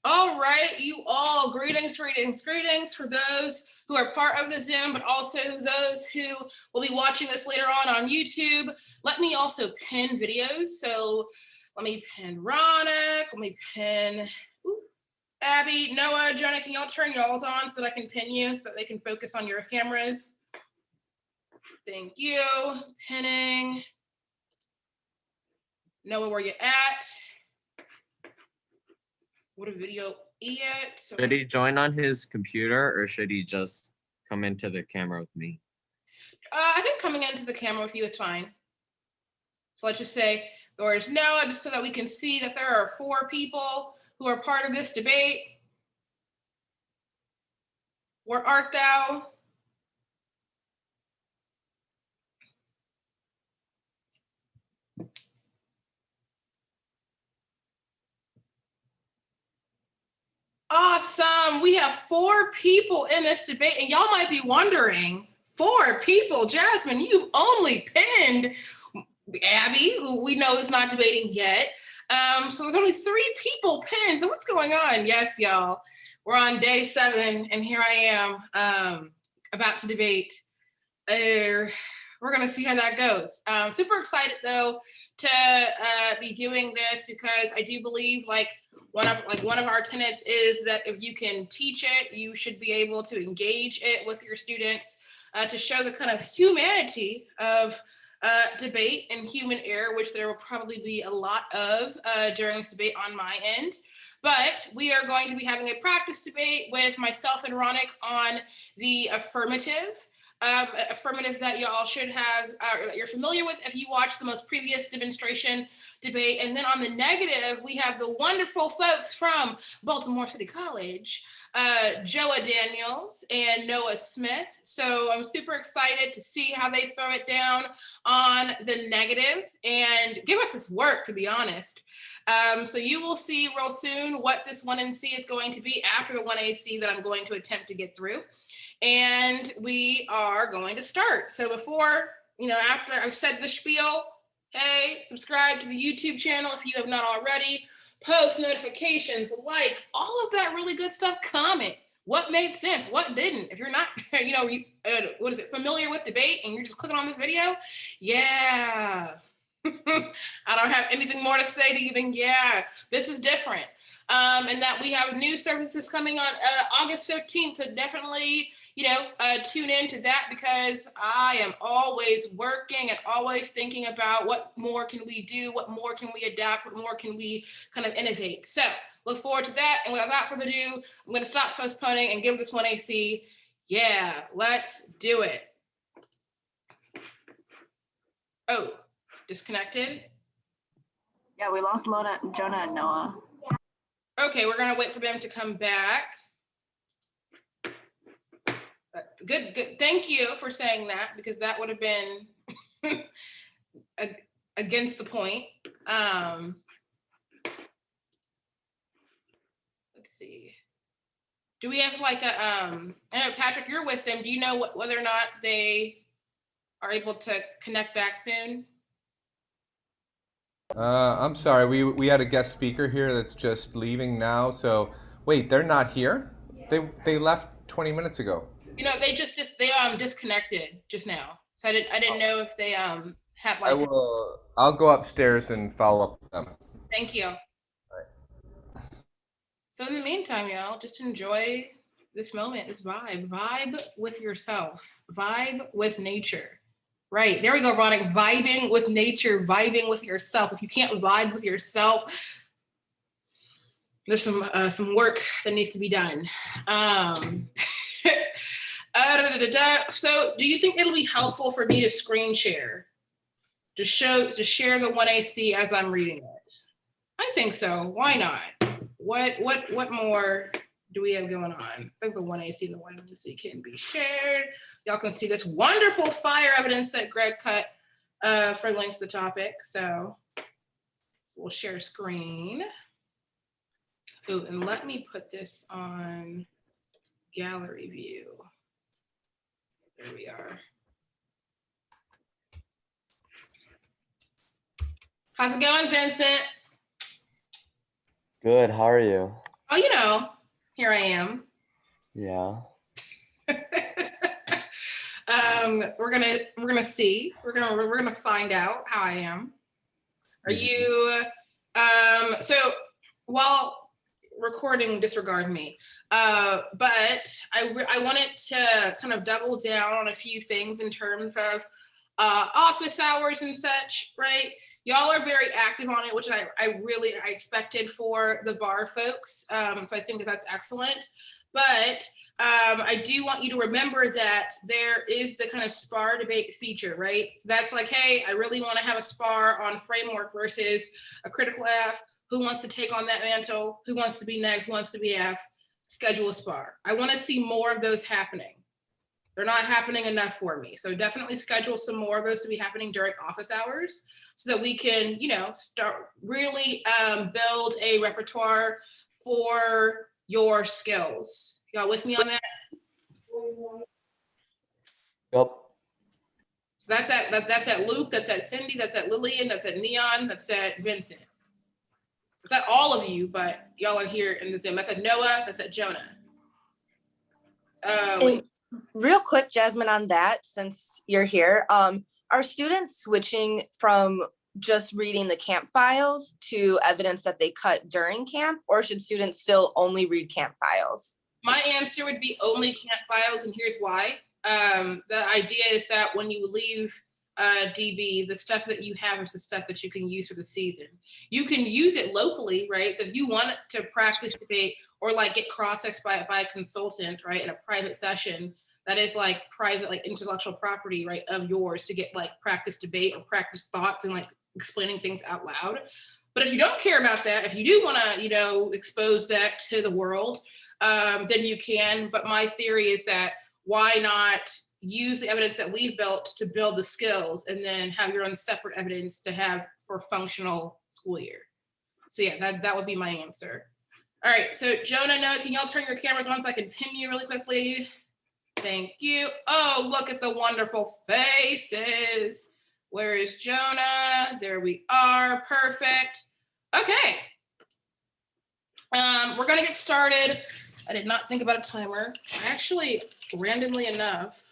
All right, you all, greetings for those who are part of the Zoom, but also those who will be watching this later on YouTube. Let me also pin videos. So let me pin Raunak, let me pin Abby, Noah, Jonah, can y'all turn y'all's on so that I can pin you so that they can focus on your cameras? Thank you. Pinning. Noah, where you at? What a video yet. So should he join on his computer or should he just come into the camera with me? I think coming into the camera with you is fine. So let's just say there's Noah, just so that we can see that there are 4 people who are part of this debate. Where art thou? Awesome. We have 4 people in this debate, and y'all might be wondering, 4 people, Jasmine, you've only pinned Abby, who we know is not debating yet. So there's only 3 people pinned. So what's going on? Yes, y'all, we're on day 7, and here I am about to debate. We're gonna see how that goes. Super excited though to be doing this because I do believe one of our tenets is that if you can teach it, you should be able to engage it with your students to show the kind of humanity of debate and human error, which there will probably be a lot of during this debate on my end. But we are going to be having a practice debate with myself and Raunak on the affirmative. Affirmative that y'all should have, or that you're familiar with if you watched the most previous demonstration debate. And then on the negative, we have the wonderful folks from Baltimore City College, Joa Daniels and Noah Smith. So I'm super excited to see how they throw it down on the negative and give us this work, to be honest. So you will see real soon what this 1NC is going to be after the 1AC that I'm going to attempt to get through. And we are going to start. So before, after I've said the spiel, hey, subscribe to the YouTube channel if you have not already, post notifications, like, all of that really good stuff, comment. What made sense? What didn't? If you're not, familiar with debate and you're just clicking on this video, yeah. I don't have anything more to say to you than, yeah, this is different. And that we have new services coming on August 15th. So definitely, tune into that because I am always working and always thinking about what more can we do? What more can we adapt? What more can we kind of innovate? So look forward to that. And without further ado, I'm going to stop postponing and give this 1AC. Yeah, let's do it. Oh, disconnected? Yeah, we lost Jonah and Noah. Okay, we're gonna wait for them to come back. Good. Thank you for saying that because that would have been against the point. Let's see. Do we have I know Patrick, you're with them. Do you know whether or not they are able to connect back soon? I'm sorry, we had a guest speaker here that's just leaving now. So wait, they're not here? They left 20 minutes ago. They disconnected just now. So I didn't know if they had I'll go upstairs and follow up with them. Thank you. All right. So in the meantime, y'all, just enjoy this moment, this vibe. Vibe with yourself. Vibe with nature. Right, there we go, Raunak. Vibing with nature, vibing with yourself. If you can't vibe with yourself, there's some work that needs to be done. So do you think it'll be helpful for me to screen share? To share the 1AC as I'm reading it? I think so. Why not? What more do we have going on? I think the 1AC and the 1MC can be shared. Y'all can see this wonderful fire evidence that Greg cut for links to the topic. So we'll share screen. Oh, and let me put this on gallery view. There we are. How's it going, Vincent? Good, how are you? Oh, here I am. Yeah. We're gonna see. We're gonna find out how I am. Are you? So while recording, disregard me. But I wanted to kind of double down on a few things in terms of office hours and such, right? Y'all are very active on it, which I expected for the VAR folks. So I think that's excellent. But I do want you to remember that there is the kind of spar debate feature, right? So that's like, hey, I really want to have a spar on framework versus a critical F. Who wants to take on that mantle? Who wants to be neg? Who wants to be F? Schedule a spar. I want to see more of those happening. They're not happening enough for me. So definitely schedule some more of those to be happening during office hours so that we can, start really build a repertoire for your skills. Y'all with me on that? Yep. So that's at Luke, that's at Cindy, that's at Lillian, that's at Neon, that's at Vincent. It's at all of you, but y'all are here in the Zoom. That's at Noah, that's at Jonah. Real quick, Jasmine, on that, since you're here, are students switching from just reading the camp files to evidence that they cut during camp, or should students still only read camp files? My answer would be only camp files, and here's why. The idea is that when you leave DB, the stuff that you have is the stuff that you can use for the season. You can use it locally, right? So if you want to practice debate or like get cross-exed by a consultant, right, in a private session, that is like private, like intellectual property, right, of yours to get like practice debate or practice thoughts and like explaining things out loud. But if you don't care about that, if you do want to, expose that to the world, then you can. But my theory is that why not use the evidence that we've built to build the skills and then have your own separate evidence to have for functional school year. So yeah, that would be my answer. All right, so Jonah, Noah, can y'all turn your cameras on so I can pin you really quickly? Thank you. Oh, look at the wonderful faces. Where is Jonah? There we are, perfect. Okay. We're gonna get started. I did not think about a timer. I actually, randomly enough,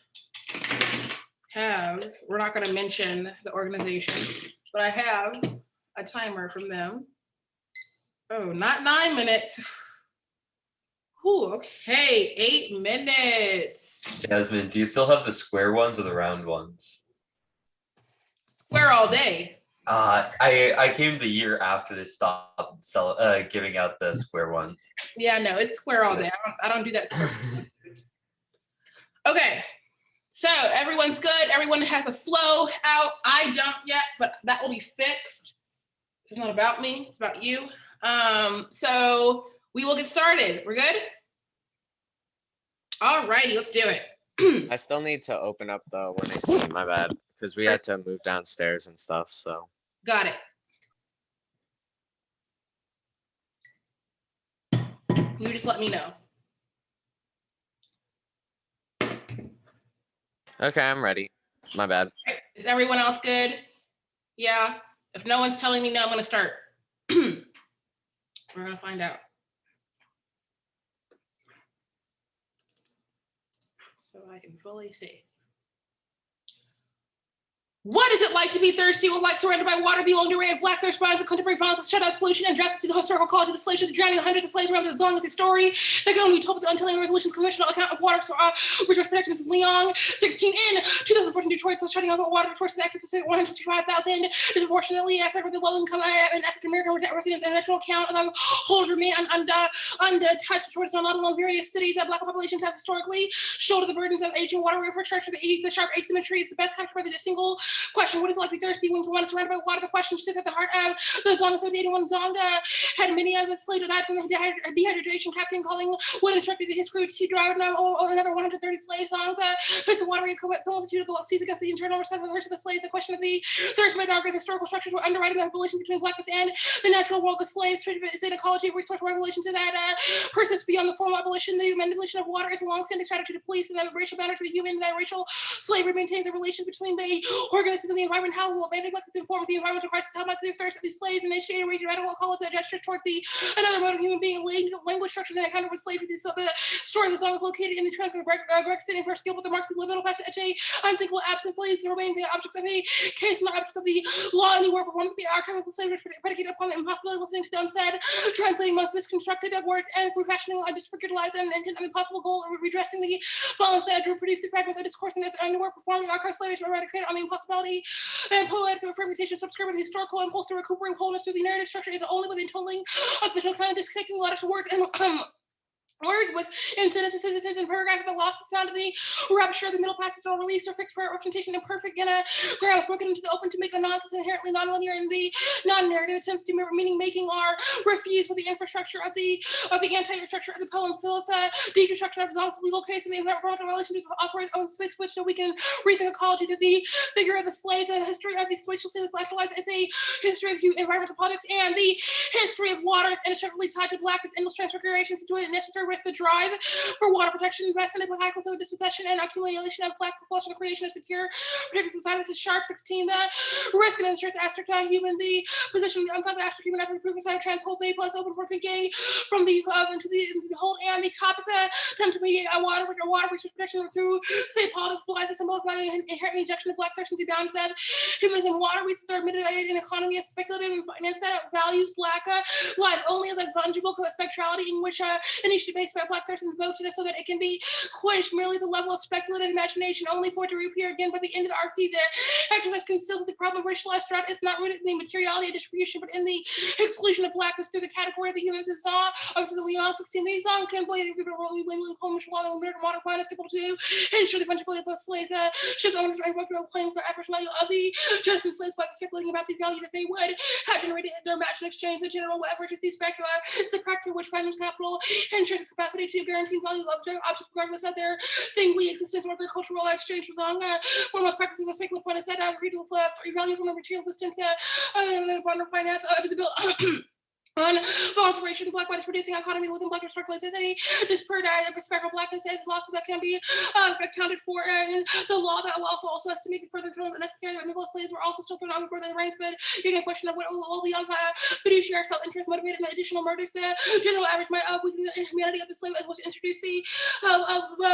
we're not gonna mention the organization, but I have a timer from them. Oh, not 9 minutes. Ooh, okay, 8 minutes. Jasmine, do you still have the square ones or the round ones? Square all day. I came the year after they stopped giving out the square ones. Yeah, no, it's square all day. I don't do that. Okay, so everyone's good. Everyone has a flow out. I don't yet, but that will be fixed. This is not about me. It's about you. So we will get started. We're good? All righty, let's do it. I still need to open up though when I see, my bad, because we had to move downstairs and stuff, so. Got it. You just let me know. Okay, I'm ready. My bad. Is everyone else good? Yeah. If no one's telling me no, I'm gonna start. We're gonna find out. So I can fully see. What is it like to be thirsty with light surrounded by water? The only array of black thirst bodies, the contemporary violence, shutouts, pollution, and drastic to the historical college of the slaves, the drowning of hundreds of slaves around as long as a story that can only be told with the Untitled Resolution Conventional account of water resource protection. This is Leon, 16 in 2014 Detroit, so shutting off the water resources access to 165,000 disproportionately affected with the low-income and African-American residents and national account of holders remain untouched towards not alone various cities that black populations have historically shouldered the burdens of aging water infrastructure. The sharp asymmetry is the best captured by the single question: what is it like to be thirsty when one is surrounded by water? The question sits at the heart of the Zonga. So dating one Zonga had many of the slaves died from dehydration. Captain calling what instructed his crew to drive another 130 slaves. Zonga placed the watery multitude of the seas against the internal of the rest of the slaves. The question of the thirst may not agree. The historical structures were underwriting the relations between blackness and the natural world. The slaves in ecology, resource regulation to that persists beyond the formal abolition. The manipulation of water is a long-standing strategy to police and the racial matter to the human. That racial slavery maintains the relation between the organisms and the environment. How will they neglect to inform the environmental crisis? How much the thirst of these slaves initiated region radical ecology that gestures towards the another mode of human being, language structures and encounter with slavery. The story of the song is located in the transcript of Greg sitting for skill with the marks of the middle passage at a unthinkable absent place, the remaining the objects of a case, not objects of the law anywhere performed the archive of the slavery predicated upon the impossibility of listening to them said, translating most misconstructed words and refashioning a disfigured and intent on the possible goal of redressing the violence that drew produced the fragments of discourse and as underwear performing the archive slavery to eradicate on the impossibility and poetic fragmentation subscribing the historical impulse to recuperating wholeness through the narrative structure is only with the totaling official kind of disconnecting letters words and words with sentences and paragraphs. The loss is found in the rupture of the middle passage or release or fixed representation imperfect in a grammar broken into the open to make a nonsense inherently nonlinear in the non-narrative attempts to meaning making are refused with the infrastructure of the anti-structure of the poem. So it's a deconstruction of Zong's legal case and the environmental relationships of authorities on space switch so we can rethink ecology through the figure of the slave, the history of the spatial state of actualized as a history of environmental politics and the history of waters and inseparably tied to blackness, endless transfiguration, situated necessary the drive for water protection, investment in high of dispossession and accumulation of black profession, the creation of secure, protected society. This is sharp 16. The risk and insurance aspect of human, the position of the unthought aspect human after the proof of trans whole day plus open for thinking from the into the whole and the top of the attempt to mediate water resource protection through St. Paul displays the symbol of the inherent injection of black person to be bound said humans and water resources are admitted in economy as speculative and finance that values black life only as a fungible spectrality in which any debate by black person vote to this so that it can be quenched merely the level of speculative imagination only for it to reappear again by the end of the arc. The exercise conceals that the problem of racialized threat is not rooted in the materiality of distribution but in the exclusion of blackness through the category of the human Zong of the Leon 16. The Zong can play the role of labeling Polish law and modern finance able to ensure the fungibility of the slave ships owners are invoked to claim the average value of the just enslaved by speculating about the value that they would have generated their match in exchange. The general effort is the specula is the practice which finance capital ensures its capacity to guarantee value of objects regardless of their thingly existence or their cultural exchange for long. Foremost practices of speculative finance that read value from a material existence the modern finance is built on alteration, black white is producing economy within black circles is a disparate spectral blackness and loss that can be accounted for in the law that will also estimate further necessary that middle slaves were also still thrown out before the ranks, but you get a question of what will the fiduciary self-interest motivated in the additional murders. The general average might weaken the humanity of the slave as was to introduce the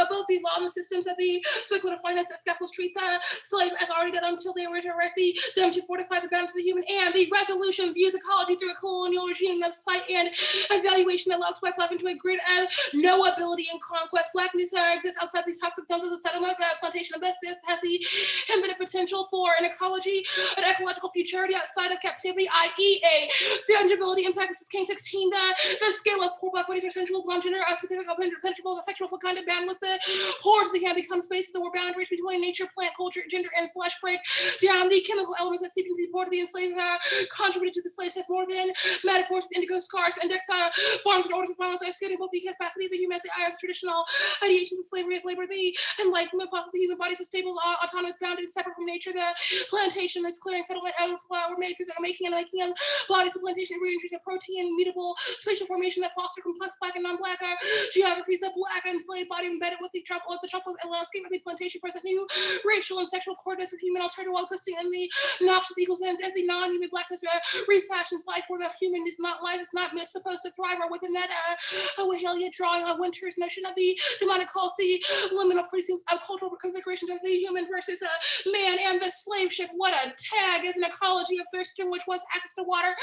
both the law and the systems of the speculative finance that scaffolds treat the slave as already done until they resurrect them to fortify the balance of the human and the resolution views ecology through a colonial regime of sight and evaluation that locks black life into a grid of no ability and conquest. Blackness exists outside these toxic zones of the settlement plantation of this has the infinite potential for an ecology, an ecological futurity outside of captivity, i.e. a fungibility impact. This is King 16. The scale of poor black bodies are sensual, blonde gender, specific, impenetrable, sexual fecund bandwidth. The pores of the hand become spaces that were boundaries between nature, plant, culture, gender, and flesh break down. The chemical elements that seep into the pore of the enslaved contributed to the slave sex more than metaphors, indigo scars, index forms and orders of violence are skating both the capacity of the humanity of traditional ideations of slavery as labor, the enlightenment, possibly the human body is a stable, autonomous, bounded, separate from nature. The plantation, this clearing settlement were made through the making of bodies of plantation reintroduce a protein, mutable spatial formation that foster complex black and non-black geographies. The black enslaved body embedded with the trouble and landscape of the plantation present new racial and sexual coordinates of human alternative while existing in the noxious ecosystem as the non-human blackness refashions life where the human is not life, is not supposed to thrive, or within that Wahalia drawing of Winter's notion of the demonic calls the liminal precincts of cultural configuration of the human versus man and the slave ship. What a tag as an ecology of thirsting, which was access to water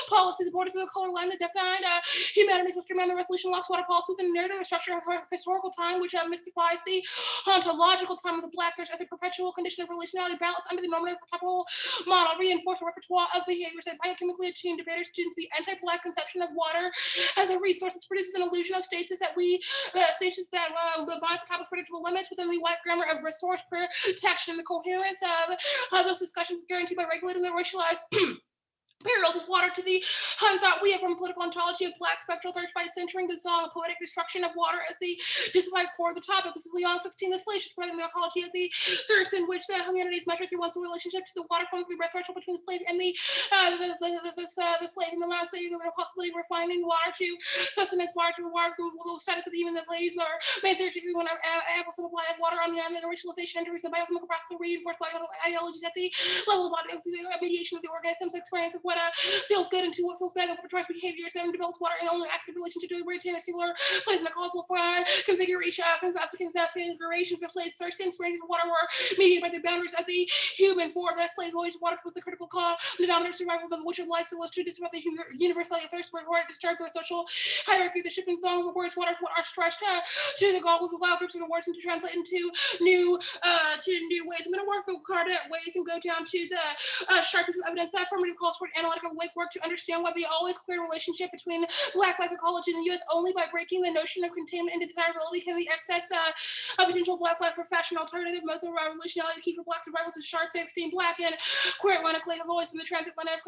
policy, the borders of the color line that defined humanity's was to demand the resolution locks water policy, the narrative structure of historical time, which mystifies the ontological time of the black earth as a perpetual condition of relationality balance under the normative temporal model, reinforce a repertoire of behaviors that biochemically attune debaters to the anti-black conception of water as a resource. It produces an illusion of stasis that binds the top of predictable limits within the white grammar of resource protection. The coherence of those discussions is guaranteed by regulating the racialized perils of water to the thought we have from political ontology of black spectral thirst by centering the Zong poetic destruction of water as the disified core of the topic. This is Leon 16, the salacious spreading the ecology of the thirst in which the humanity is measured through one's relationship to the water from the red threshold between the slave and the slave and the land slave, the possibility of refining water to sustenance water to water, the status of the human that lays or main theory when ample supply of water on the end, the racialization enters the biochemical process to reinforce black ideologies at the level of body, the mediation of the organism's experience of what feels good into what feels bad, what perpetuates behavior, 7 develops water, and only acts in relation to doing retain a singular place in the causal configuration that slaves thirst and springs of water were mediated by the boundaries of the human. For the slave voyage, water was the critical cause, the dominant survival of which of life was to disrupt the universality of thirst, but water disturb the social hierarchy of the shipping song. The words water are stretched to the goal with the wild groups of the words and to translate into new ways. I'm going to work the card at ways and go down to the sharpness of evidence. That affirmative calls for analytical wake work to understand why the always clear relationship between Black life ecology in the U.S. only by breaking the notion of containment and desirability can the excess potential Black life for fashion alternative. Most of our relationality key for Black survivals is sharp, being Black and queer Atlantic have always been the transatlantic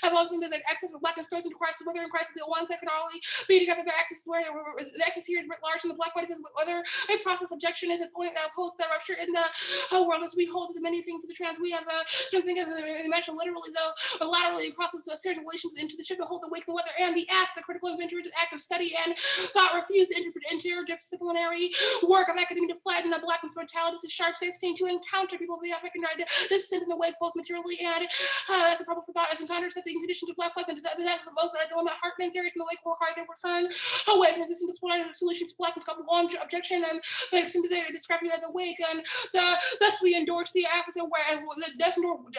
have always been the excess of Blackness throws into crisis, whether in crisis the ones that can only be together the access where the access here is writ large and the Black body says whether a process objection is a point that posts that rupture in the whole world as we hold the many things of the trans we have can think of the dimension literally though but laterally across the series of relations into the ship that hold the wake the weather and the acts the critical inventory to act of study and thought refuse to interpret interdisciplinary work of academia to flatten the Blackness mortality to sharp 16 to encounter people of the African right to sit in the wake both materially and as a problem for thought as encounters that the condition to Black life and that for both the dilemma heartland carries in the wake for cries they return away from resisting the support of solutions to Blackness couple one objection and then extend to the discrepancy of the wake and thus we endorse the African way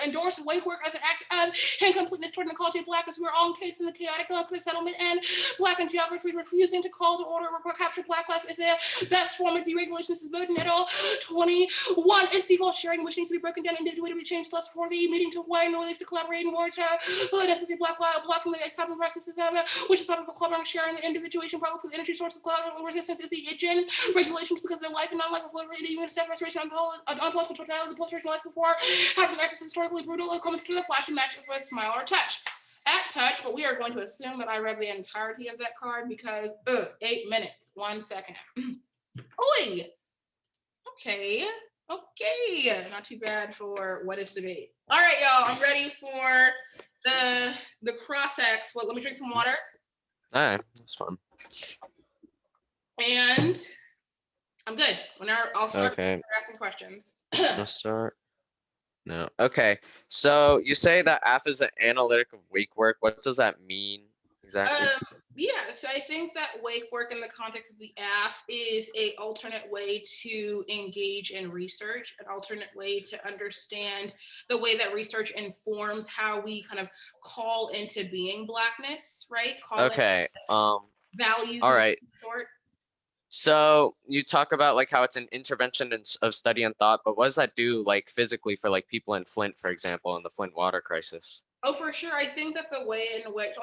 endorse wake work as an act of incompleteness toward an ecology of Blackness. We are all encased in the chaotic conflict settlement and Black and geography refusing to call to order or capture Black life is the best form of deregulation. This is voted at all 21 is default sharing which needs to be broken down individually to be changed less for the meeting to widen or at least to collaborate in more to the necessity Black blocking the establishment process which is something for collaborating sharing the individuation products of the energy sources collaborative resistance is the IGN regulations because the life and non-life of the human step restoration ontological totality the post-restoration life before having access historically brutal or comes through the flash and match with a smile or touch. At touch, but we are going to assume that I read the entirety of that card because 8 minutes, 1 second. Oi! Okay, not too bad for what is debate. All right, y'all, I'm ready for the cross-X. Well, let me drink some water. All right, that's fun. And I'm good. I'll start Okay. asking questions. Let's start. No. Okay. So you say that AF is an analytic of wake work. What does that mean exactly? Yeah, so I think that wake work in the context of the AF is an alternate way to engage in research, an alternate way to understand the way that research informs how we kind of call into being Blackness, right? Okay. Values. All right. Sort. So you talk about like how it's an intervention of study and thought, but what does that do like physically for like people in Flint, for example, in the Flint water crisis? Oh, for sure. I think that the way in which,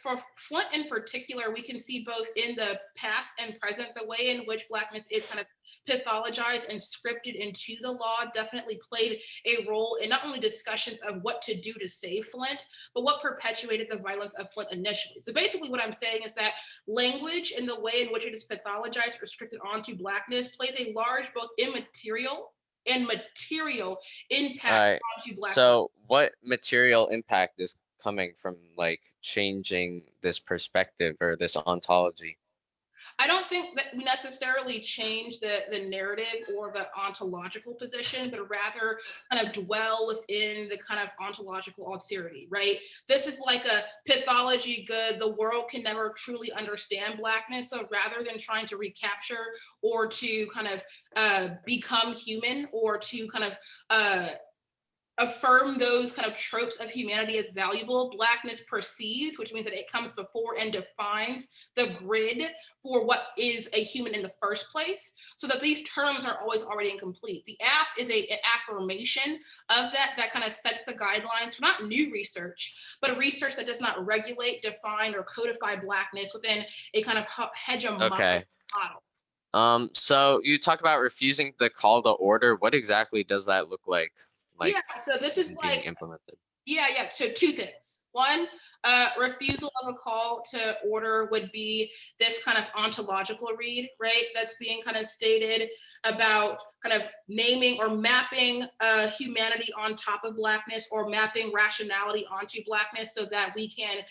for Flint in particular, we can see both in the past and present, the way in which Blackness is kind of pathologized and scripted into the law definitely played a role in not only discussions of what to do to save Flint, but what perpetuated the violence of Flint initially. So basically what I'm saying is that language and the way in which it is pathologized or scripted onto Blackness plays a large both immaterial and material impact onto Blackness. So what material impact is coming from like changing this perspective or this ontology? I don't think that we necessarily change the narrative or the ontological position, but rather kind of dwell within the kind of ontological alterity, right? This is like a pathology good. The world can never truly understand Blackness. So rather than trying to recapture or to kind of become human or to kind of affirm those kind of tropes of humanity as valuable, Blackness perceived, which means that it comes before and defines the grid for what is a human in the first place, so that these terms are always already incomplete. The AF is an affirmation of that kind of sets the guidelines for not new research, but research that does not regulate, define, or codify Blackness within a kind of hegemonic model. So you talk about refusing the call to order. What exactly does that look like? Yeah, so this is like implemented. Yeah. So 2 things. One, Refusal of a call to order would be this kind of ontological read, right? That's being kind of stated about kind of naming or mapping humanity on top of Blackness, or mapping rationality onto Blackness, so that we can,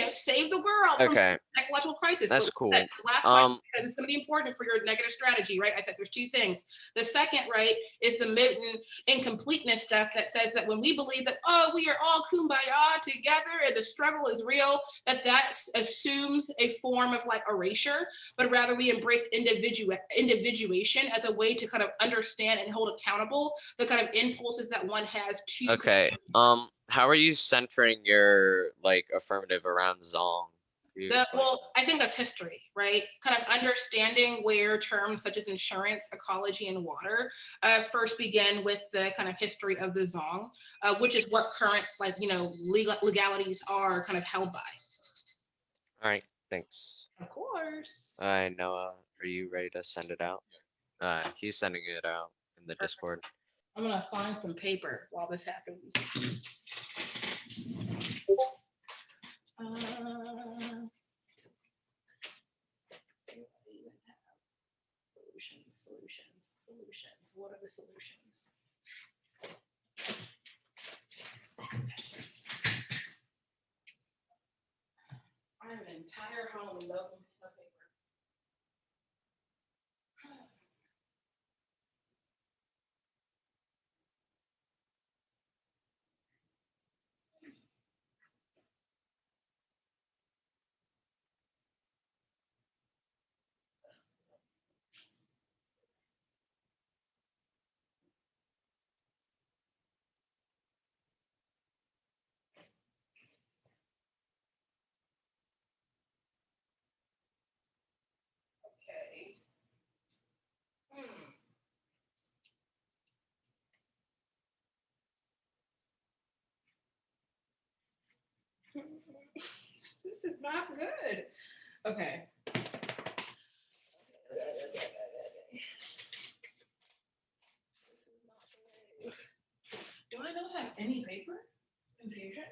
save the world from ecological crisis. That's But cool. the last question, because it's going to be important for your negative strategy, right? I said there's two things. The second, right, is the Milton incompleteness stuff that says that when we believe that, oh, we are all kumbaya together and the struggle is real, that assumes a form of like erasure, but rather we embrace individuation as a way to kind of understand and hold accountable the kind of impulses that one has to. Okay. How are you centering your like affirmative around Zong? Well, I think that's history, right? Kind of understanding where terms such as insurance, ecology, and water first begin with the kind of history of the Zong, which is what current legalities are kind of held by. All right, thanks. Of course. Noah, are you ready to send it out? He's sending it out in the Discord. I'm gonna find some paper while this happens. Solutions. What are the solutions? I have an entire home of paper. Okay. This is not good. Okay. Do I not have any paper? Confusion?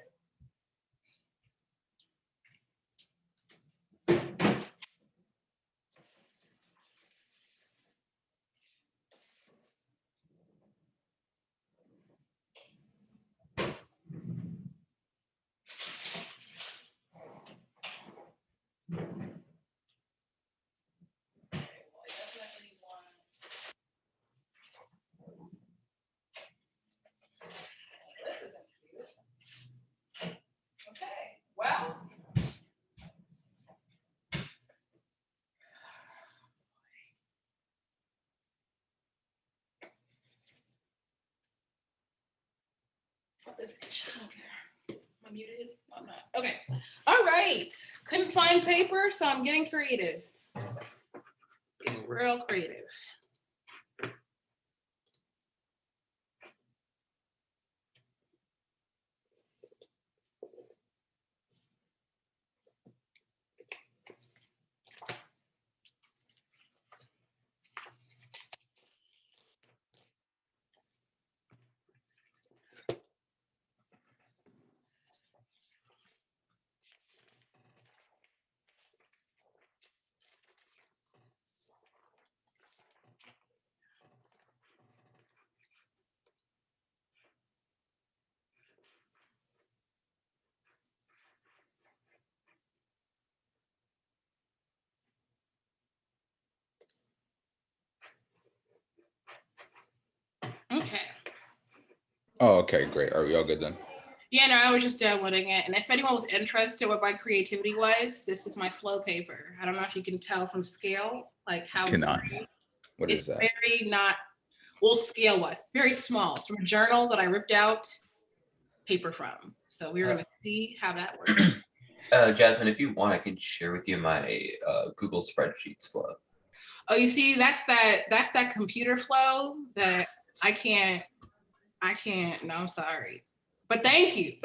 Okay, well. Fuck this bitch. I don't care. Am I muted? I'm not. Okay. All right. Couldn't find paper, so I'm getting creative. Getting real creative. Okay. Oh, okay, great. Are we all good then? Yeah, no, I was just downloading it. And if anyone was interested what my creativity was, this is my flow paper. I don't know if you can tell from scale, like how Cannot. What it's is that? very not, well, scale was very small. It's from a journal that I ripped out paper from. So we're gonna see how that works. Jasmine, if you want, I can share with you my Google spreadsheets flow. Oh, you see, that's that computer flow that I can't, no, I'm sorry. But thank you.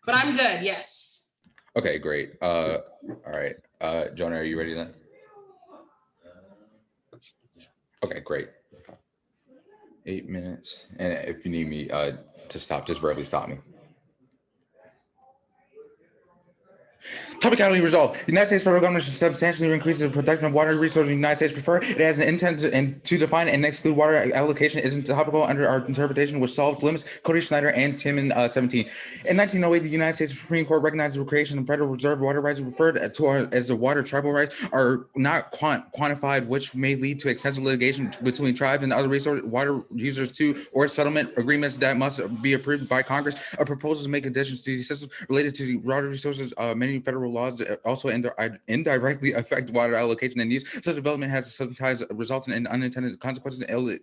But I'm good, yes. Okay, great. All right. Jonah, are you ready then? Okay, great. 8 minutes. And if you need me to stop, just verbally stop me. Topicality resolved. The United States federal government should substantially increase the protection of water resources in the United States. Prefer it has an intent to define and exclude water allocation isn't topical under our interpretation, which solves limits. Cody Schneider and Timmon 17. In 1908, the United States Supreme Court recognized the creation of Federal Reserve water rights referred to as the water tribal rights are not quantified, which may lead to extensive litigation between tribes and other resource water users to or settlement agreements that must be approved by Congress. A proposal to make additions to these systems related to the water resources. Many federal laws also indirectly affect water allocation and use. Such development has sometimes resulted in unintended consequences,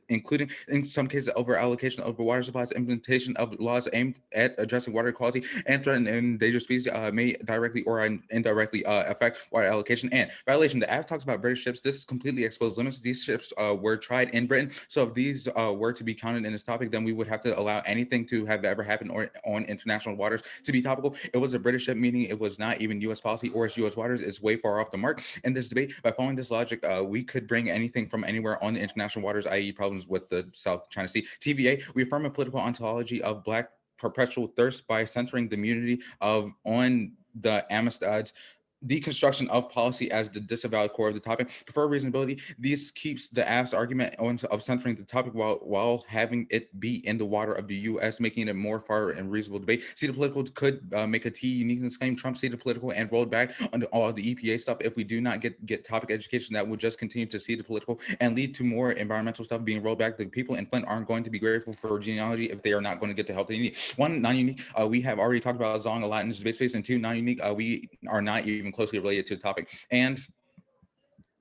including in some cases over allocation of water supplies. Implementation of laws aimed at addressing water quality and threatened and endangered species may directly or indirectly affect water allocation and violation. The Act talks about British ships. This completely exposed limits. These ships were tried in Britain. So if these were to be counted in this topic, then we would have to allow anything to have ever happened on international waters to be topical. It was a British ship, meaning it was not even U.S. policy or it's U.S. waters. It's way far off the mark. In this debate, by following this logic, we could bring anything from anywhere on the international waters, i.e. problems with the South China Sea. TVA, we affirm a political ontology of Black perpetual thirst by centering the immunity on the Amistad's deconstruction of policy as the disavowed core of the topic. Prefer reasonability. This keeps the ass argument of centering the topic while having it be in the water of the U.S., making it more fair and reasonable debate. See the political could make a T uniqueness claim. Trump see the political and rolled back on all the EPA stuff. If we do not get topic education, that would just continue to see the political and lead to more environmental stuff being rolled back. The people in Flint aren't going to be grateful for genealogy if they are not going to get the help they need. One, non-unique. We have already talked about Zong a lot in this debate space, and two, non-unique. We are not even closely related to the topic. And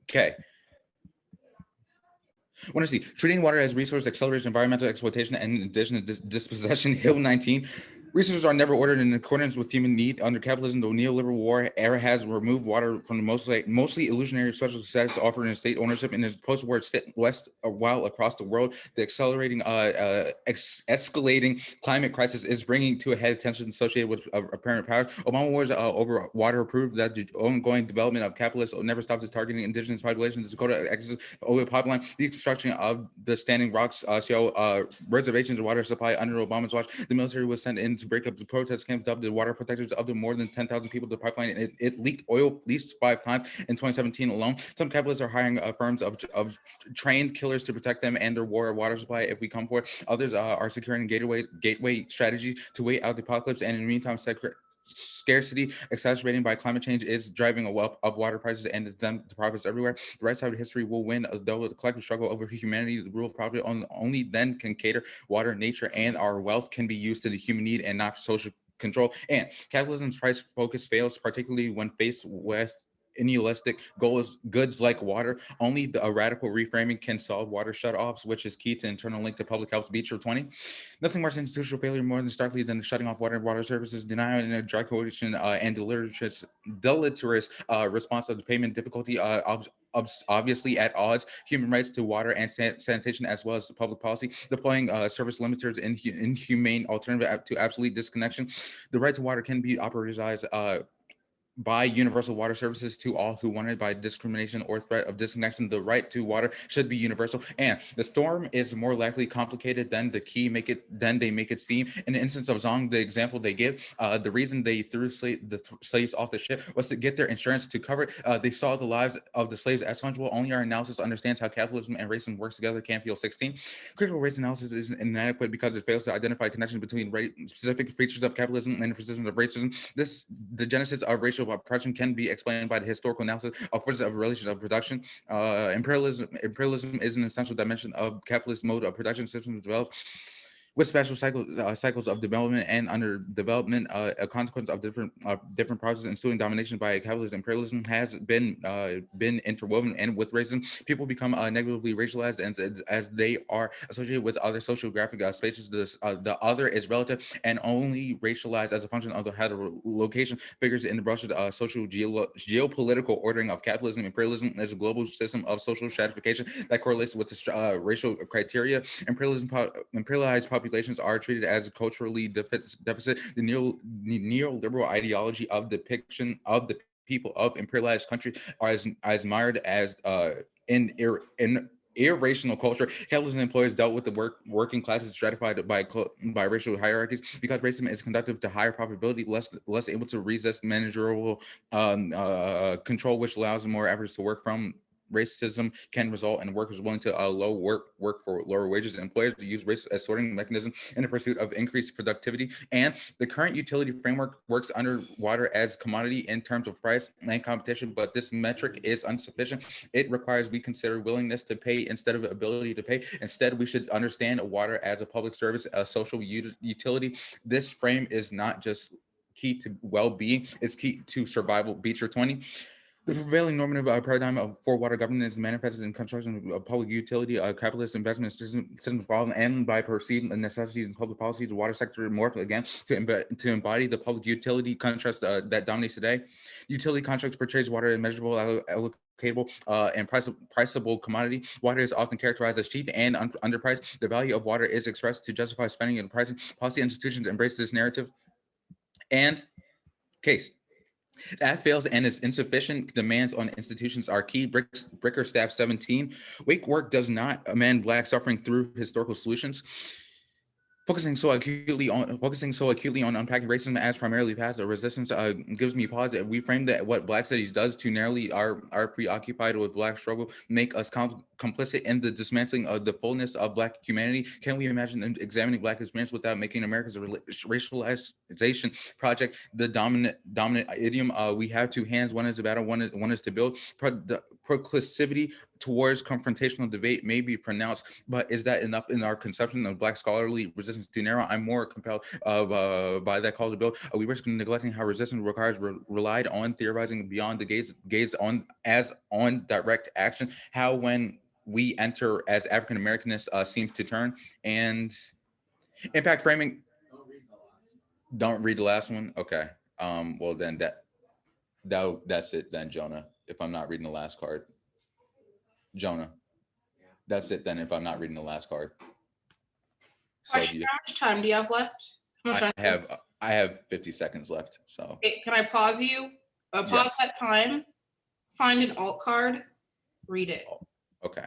okay. Want to see treating water as resource accelerates environmental exploitation and indigenous dispossession. Hill 19. Resources are never ordered in accordance with human need. Under capitalism, the neoliberal war era has removed water from the mostly illusionary special status offered in state ownership in this post-war west, while across the world, the accelerating, escalating climate crisis is bringing to a head tensions associated with apparent power. Obama wars over water proved that the ongoing development of capitalists never stops its targeting indigenous populations. Dakota Access oil pipeline, the construction of the Standing Rocks show reservations of water supply under Obama's watch. The military was sent in to break up the protest camps, dubbed the water protectors of the more than 10,000 people. The pipeline, it leaked oil at least 5 times in 2017 alone. Some capitalists are hiring firms of trained killers to protect them and their water supply if we come for it. Others are securing gateway strategies to wait out the apocalypse, and in the meantime, scarcity exacerbating by climate change is driving up water prices and the profits everywhere. The right side of history will win, though the collective struggle over humanity, the rule of property, only then can cater water, nature, and our wealth can be used to the human need and not for social control. And capitalism's price focus fails, particularly when faced with idealistic goods like water. Only a radical reframing can solve water shutoffs, which is key to internal link to public health. Beach 20. Nothing more institutional failure more than starkly than shutting off water services, denial and a draconian and deleterious response of the payment difficulty, obviously at odds. Human rights to water and sanitation, as well as the public policy, deploying service limiters in inhumane alternative to absolute disconnection. The right to water can be operationalized by universal water services to all who want it. By discrimination or threat of disconnection, the right to water should be universal. And the storm is more likely complicated than they make it seem. In the instance of Zong, the example they give, the reason they threw the slaves off the ship was to get their insurance to cover it. They saw the lives of the slaves as fungible. Only our analysis understands how capitalism and racism works together. Canfield 16. Critical race analysis is inadequate because it fails to identify connections between specific features of capitalism and the persistence of racism. The genesis of racial oppression can be explained by the historical analysis of forces of relations of production. Imperialism is an essential dimension of capitalist mode of production systems developed with special cycles of development and under development. A consequence of different processes ensuing domination by capitalist imperialism has been interwoven, and with racism, people become negatively racialized, and as they are associated with other sociographic spaces, the other is relative and only racialized as a function of the location. Figures in the brush of social geopolitical ordering of capitalism. Imperialism is a global system of social stratification that correlates with the racial criteria. Imperialized populations are treated as culturally deficit. The neoliberal ideology of depiction of the people of imperialized countries are as mired as irrational culture. Capitalists and employers dealt with the working classes stratified by racial hierarchies because racism is conducive to higher profitability, less able to resist managerial control, which allows more efforts to work from. Racism can result in workers willing to work for lower wages. Employers to use race as sorting mechanism in the pursuit of increased productivity. And the current utility framework works underwater as commodity in terms of price and competition, but this metric is insufficient. It requires we consider willingness to pay instead of ability to pay. Instead, we should understand water as a public service, a social utility. This frame is not just key to well-being, it's key to survival. Beecher 20. The prevailing normative paradigm for water governance manifests in construction of public utility, capitalist investment system involved, and by perceived necessities and public policy, the water sector morphed again to embody the public utility contrast that dominates today. Utility contracts portrays water as measurable, allocatable, and priceable commodity. Water is often characterized as cheap and underpriced. The value of water is expressed to justify spending and pricing. Policy institutions embrace this narrative. And case. That fails and its insufficient demands on institutions are key. Brickerstaff 17. Wake work does not amend Black suffering through historical solutions. Focusing so acutely on unpacking racism as primarily path of resistance gives me pause. We frame that what Black studies does too narrowly are preoccupied with Black struggle, make us complicit in the dismantling of the fullness of Black humanity. Can we imagine examining Black experience without making America's racialization project the dominant idiom? We have two hands. One is a battle. One is to build. Proclivity towards confrontational debate may be pronounced, but is that enough in our conception of Black scholarly resistance too narrow? I'm more compelled by that call to build. We risk neglecting how resistance requires relied on theorizing beyond the gaze on direct action. How when we enter as African Americanists seems to turn. And impact framing. Don't read the last one. Okay. Well then that's it then, Jonah. If I'm not reading the last card. Jonah. That's it then if I'm not reading the last card. So Question, how much time do you have left? How much time? I have 50 seconds left. So Can I pause you? Pause Yes. that time, find an alt card, read it. okay.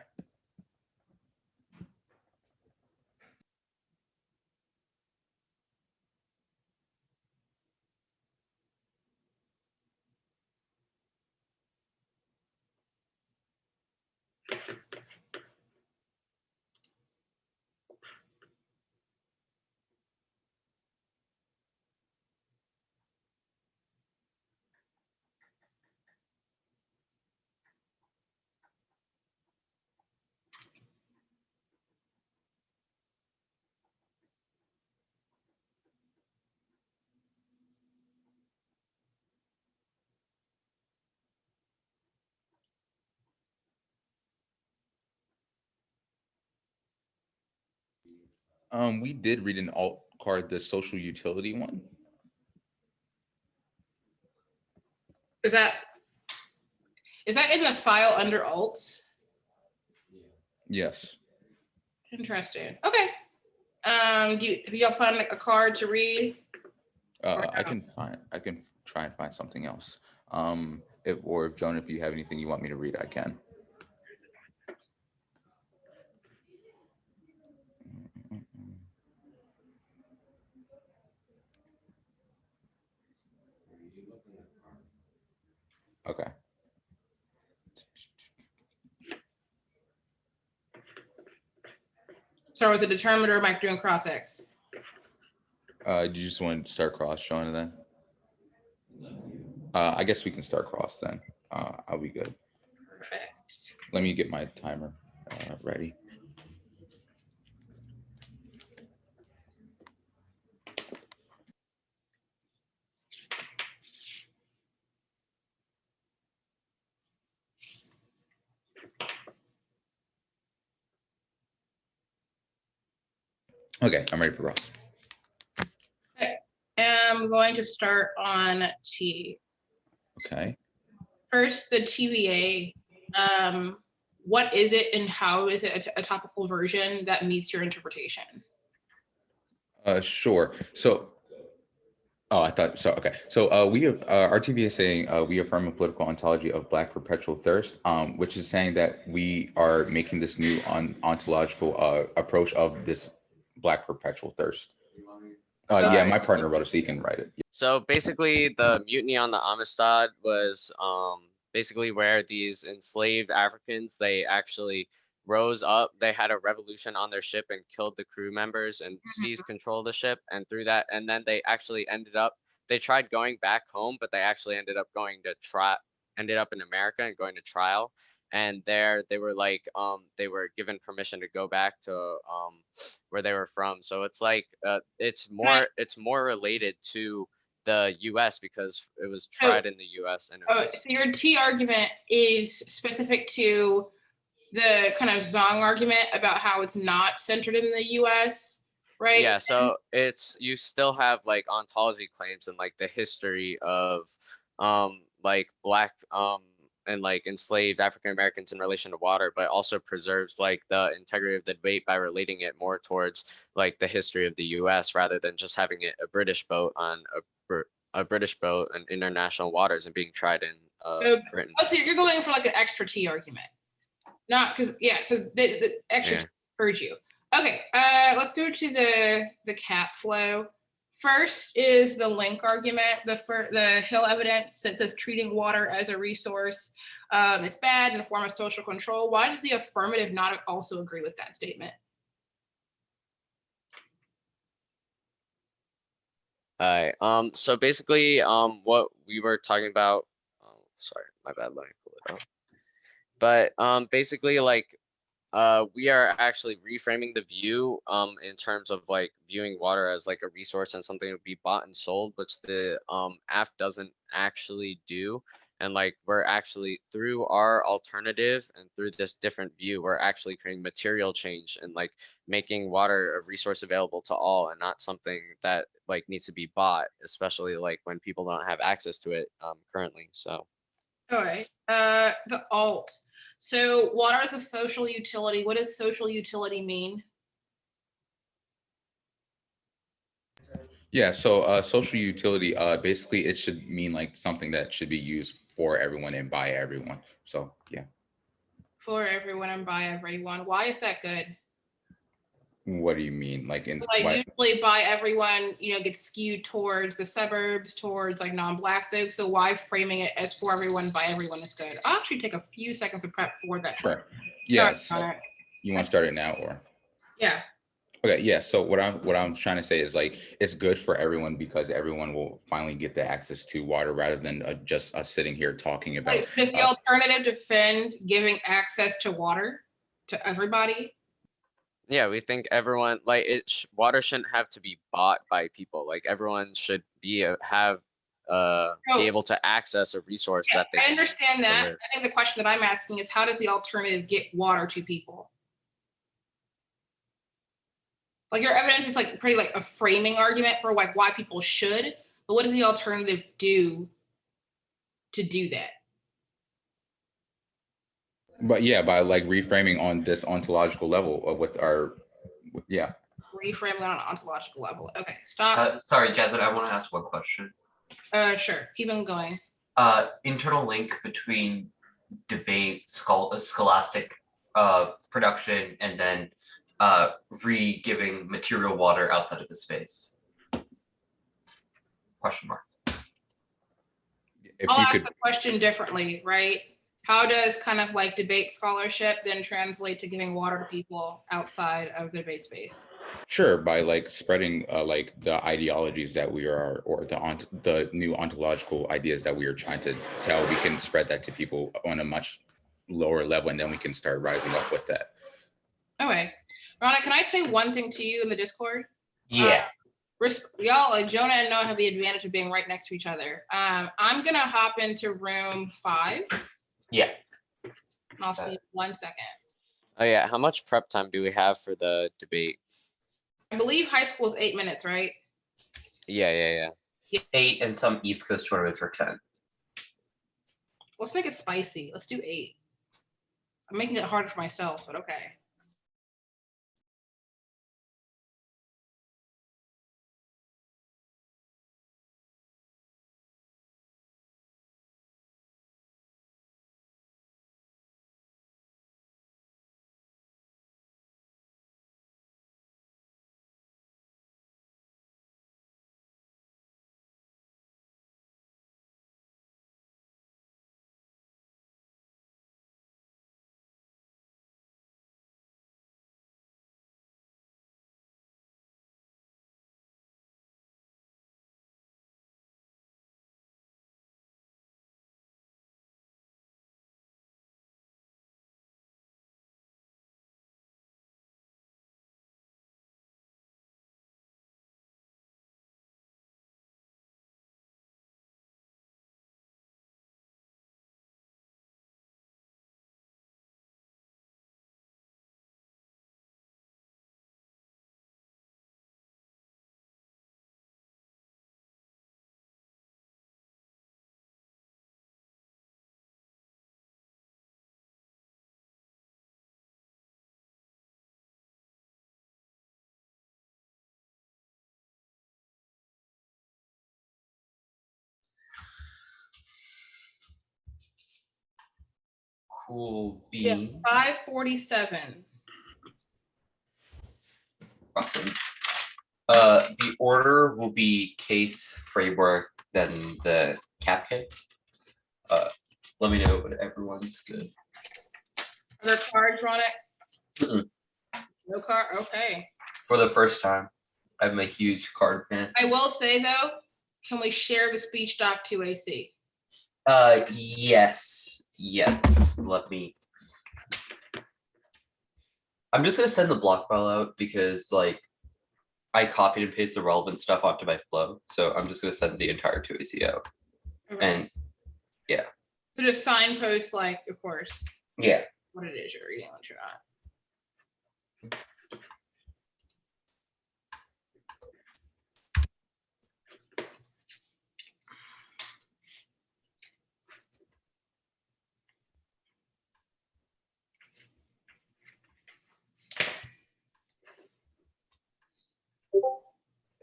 We did read an alt card, the social utility one. Is that in the file under alts? Yes. Interesting. Okay. Do y'all find like a card to read? I can try and find something else. If Jonah, if you have anything you want me to read, I can. Okay. So was it determined or am I doing cross X? Do you just want to start cross, Jonah, then? I guess we can start cross then. I'll be good. Perfect. Let me get my timer ready. Okay, I'm ready for cross. Okay. I'm going to start on T. Okay. First, the TVA. What is it and how is it a topical version that meets your interpretation? Sure. So Oh, I thought so. Okay, so we have RTV is saying we affirm a political ontology of Black perpetual thirst, which is saying that we are making this new ontological approach of this Black perpetual thirst. Yeah, my partner wrote it, so you can write it. So basically, the mutiny on the Amistad was basically where these enslaved Africans, they actually rose up. They had a revolution on their ship and killed the crew members and seized control of the ship. And through that, and then they actually they tried going back home, but they actually ended up ended up in America and going to trial. And there they were like, they were given permission to go back to where they were from. So it's like, it's more related to the US because it was tried in the US. And so your T argument is specific to the kind of Zong argument about how it's not centered in the US, right? Yeah, so you still have like ontology claims and like the history of like Black and like enslaved African Americans in relation to water, but also preserves like the integrity of the debate by relating it more towards like the history of the US rather than just having it a British boat on a British boat in international waters and being tried in Britain. So you're going for like an extra T argument. Not because, yeah, so the extra heard you. Okay, let's go to the cap flow. First is the link argument, the Hill evidence that says treating water as a resource is bad in a form of social control. Why does the affirmative not also agree with that statement? All right, so basically what we were talking about, sorry, my bad, let me pull it up. But basically, like, we are actually reframing the view in terms of like viewing water as like a resource and something to be bought and sold, which the AF doesn't actually do. And like we're actually, through our alternative and through this different view, we're actually creating material change and like making water a resource available to all and not something that like needs to be bought, especially like when people don't have access to it currently. So all right, the alt. So water is a social utility. What does social utility mean? Yeah, so social utility, basically it should mean like something that should be used for everyone and by everyone. So yeah. For everyone and by everyone. Why is that good? What do you mean? Like usually by everyone, gets skewed towards the suburbs, towards like non-Black folks. So why framing it as for everyone by everyone is good? I'll actually take a few seconds to prep for that. Sure. Yeah. So you want to start it now or? Yeah. Okay, yeah. So what I'm trying to say is like it's good for everyone because everyone will finally get the access to water rather than just us sitting here talking about. So the alternative defend giving access to water to everybody. Yeah, we think everyone like water shouldn't have to be bought by people. Like everyone should be able to access a resource that they. I understand that. I think the question that I'm asking is how does the alternative get water to people? Like your evidence is like pretty like a framing argument for like why people should, but what does the alternative do to do that? But yeah, by like reframing on this ontological level of what our, yeah. Reframing on an ontological level. Okay, stop. Sorry, Jasmine, I want to ask one question. Sure, keep on going. Internal link between debate, scholastic production, and then re-giving material water outside of the space? Question mark. I'll ask the question differently, right? How does kind of like debate scholarship then translate to giving water to people outside of the debate space? Sure, by like spreading like the ideologies that we are, or the new ontological ideas that we are trying to tell, we can spread that to people on a much lower level, and then we can start rising up with that. Okay, Raunak, can I say one thing to you in the Discord? Yeah. Y'all, like Jonah and Noah have the advantage of being right next to each other. I'm gonna hop into room 5. Yeah. And I'll see you 1 second. Oh yeah, how much prep time do we have for the debate? I believe high school is 8 minutes, right? Yeah. 8 and some East Coast tournaments are 10. Let's make it spicy. Let's do 8. I'm making it harder for myself, but okay. Cool Yeah, bean. 547. Awesome. The order will be case, framework, then the cap kit. Let me know when everyone's good. Are there cards, Raunak? Mm-mm. No card. Okay. For the first time, I'm a huge card fan. I will say though, can we share the speech doc to AC? Yes. Let me. I'm just gonna send the block file out because like I copied and pasted the relevant stuff onto my flow, so I'm just gonna send the entire 2AC out. Okay. And yeah. So just signpost, like, of course, Yeah. what it is you're reading, what you're not.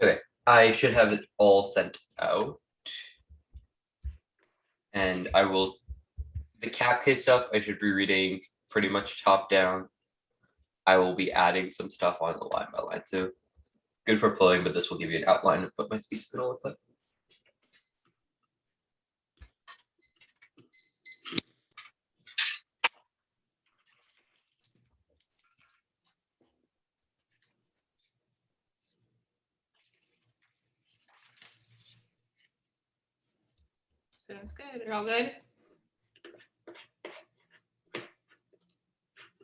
Okay. I should have it all sent out. And I will. The cap case stuff I should be reading pretty much top down. I will be adding some stuff on the line by line too. Good for flowing, but this will give you an outline of what my speech is gonna look like. Sounds good. Are all good?